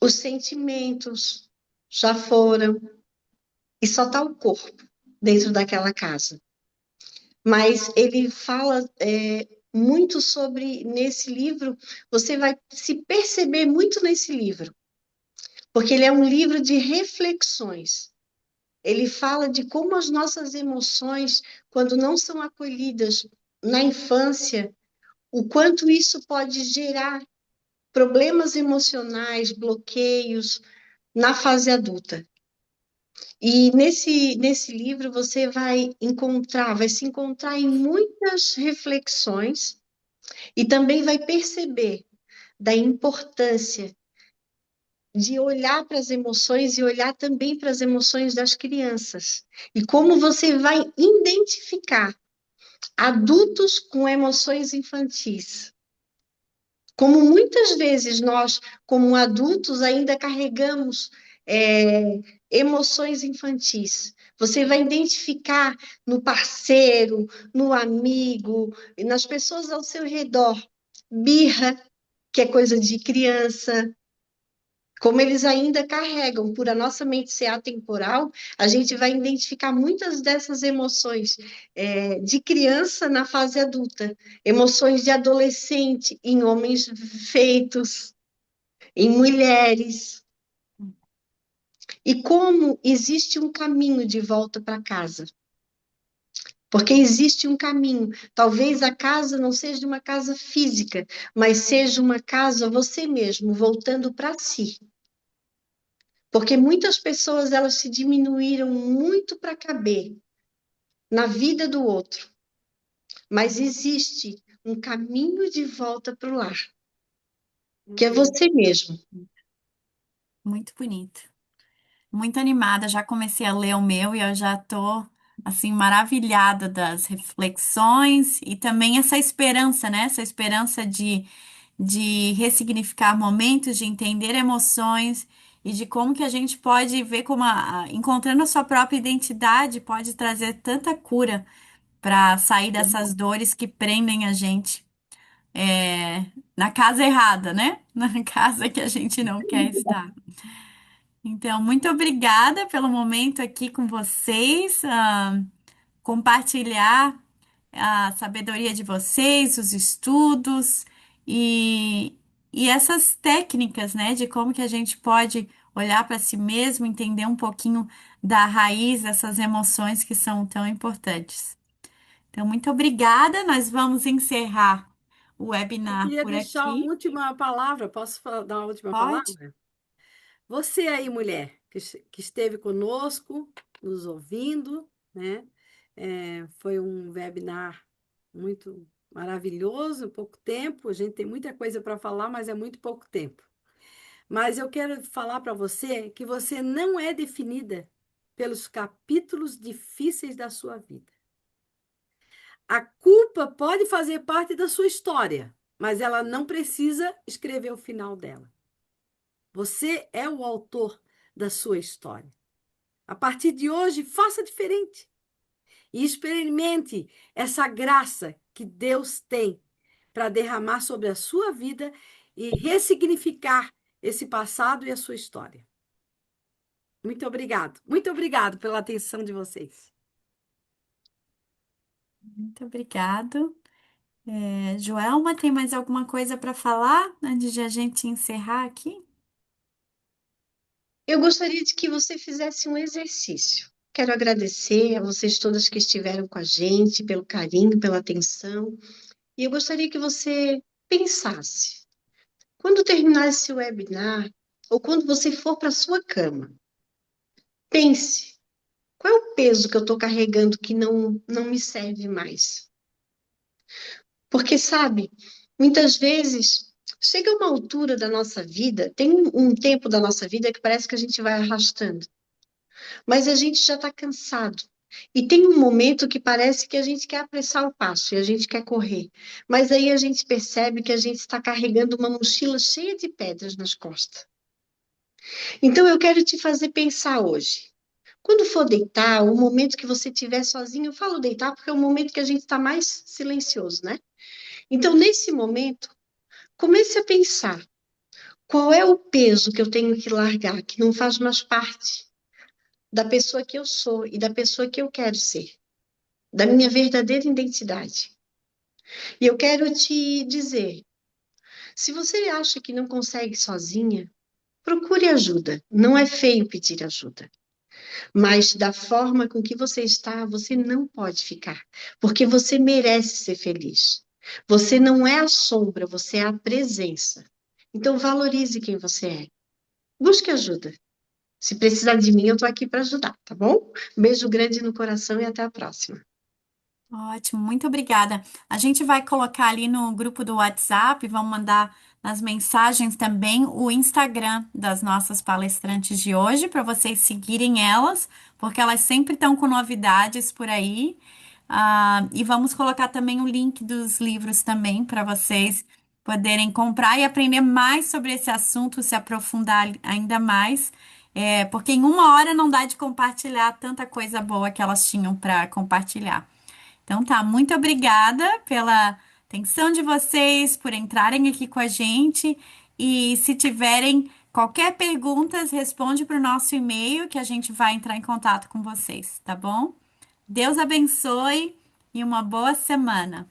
os sentimentos já foram, e só está o corpo dentro daquela casa. Mas ele fala muito sobre, nesse livro, você vai se perceber muito nesse livro, porque ele é um livro de reflexões. Ele fala de como as nossas emoções, quando não são acolhidas na infância, o quanto isso pode gerar problemas emocionais, bloqueios na fase adulta. E nesse livro você vai se encontrar em muitas reflexões e também vai perceber da importância de olhar para as emoções e olhar também para as emoções das crianças. E como você vai identificar adultos com emoções infantis. Como muitas vezes nós, como adultos, ainda carregamos emoções infantis. Você vai identificar no parceiro, no amigo, nas pessoas ao seu redor. Birra, que é coisa de criança. Como eles ainda carregam, por a nossa mente ser atemporal, a gente vai identificar muitas dessas emoções de criança na fase adulta, emoções de adolescente em homens feitos, em mulheres. E como existe um caminho de volta para casa. Porque existe um caminho. Talvez a casa não seja uma casa física, mas seja uma casa você mesmo, voltando para si. Porque muitas pessoas elas se diminuíram muito para caber na vida do outro. Mas existe um caminho de volta para o lar, que é você mesmo. Muito bonito. Muito animada, já comecei a ler o meu e eu já tô assim maravilhada das reflexões e também essa esperança, né? Essa esperança de ressignificar momentos, de entender emoções e de como que a gente pode ver como encontrando a sua própria identidade pode trazer tanta cura para sair dessas dores que prendem a gente na casa errada, né? Na casa que a gente não quer estar. Então, muito obrigada pelo momento aqui com vocês, compartilhar a sabedoria de vocês, os estudos e essas técnicas, né, de como que a gente pode olhar para si mesmo, entender um pouquinho da raiz dessas emoções que são tão importantes. Então, muito obrigada. Nós vamos encerrar o Eu webinar queria por deixar uma aqui. última palavra. Posso dar uma última Pode? palavra? Você aí, mulher, que esteve conosco, nos ouvindo, né? Foi um webinar muito maravilhoso, pouco tempo. A gente tem muita coisa para falar, mas é muito pouco tempo. Mas eu quero falar para você que você não é definida pelos capítulos difíceis da sua vida. A culpa pode fazer parte da sua história, mas ela não precisa escrever o final dela. Você é o autor da sua história. A partir de hoje, faça diferente e experimente essa graça que Deus tem para derramar sobre a sua vida e ressignificar esse passado e a sua história. Muito obrigado. Muito obrigado pela atenção de vocês. Muito obrigado. Joelma, tem mais alguma coisa para falar antes de a gente encerrar aqui? Eu gostaria de que você fizesse um exercício. Quero agradecer a vocês todas que estiveram com a gente, pelo carinho, pela atenção. E eu gostaria que você pensasse, quando terminar esse webinar, ou quando você for para a sua cama, pense, qual é o peso que eu estou carregando que não me serve mais? Porque, sabe, muitas vezes chega uma altura da nossa vida, tem um tempo da nossa vida que parece que a gente vai arrastando, mas a gente já está cansado. E tem um momento que parece que a gente quer apressar o passo e a gente quer correr. Mas aí a gente percebe que a gente está carregando uma mochila cheia de pedras nas costas. Então eu quero te fazer pensar hoje. Quando for deitar, o momento que você estiver sozinho, eu falo deitar porque é o momento que a gente está mais silencioso, né? Então, nesse momento, comece a pensar qual é o peso que eu tenho que largar, que não faz mais parte da pessoa que eu sou e da pessoa que eu quero ser, da minha verdadeira identidade. E eu quero te dizer, se você acha que não consegue sozinha, procure ajuda. Não é feio pedir ajuda. Mas da forma com que você está, você não pode ficar, porque você merece ser feliz. Você não é a sombra, você é a presença. Então valorize quem você é. Busque ajuda. Se precisar de mim, eu estou aqui para ajudar, tá bom? Beijo grande no coração e até a próxima. Ótimo, muito obrigada. A gente vai colocar ali no grupo do WhatsApp, vamos mandar nas mensagens também o Instagram das nossas palestrantes de hoje, para vocês seguirem elas, porque elas sempre estão com novidades por aí. E vamos colocar também o link dos livros também para vocês poderem comprar e aprender mais sobre esse assunto, se aprofundar ainda mais. Porque em uma hora não dá de compartilhar tanta coisa boa que elas tinham para compartilhar. Então tá, muito obrigada pela atenção de vocês, por entrarem aqui com a gente. E se tiverem Qualquer pergunta, responde para o nosso e-mail que a gente vai entrar em contato com vocês, tá bom? Deus abençoe e uma boa semana.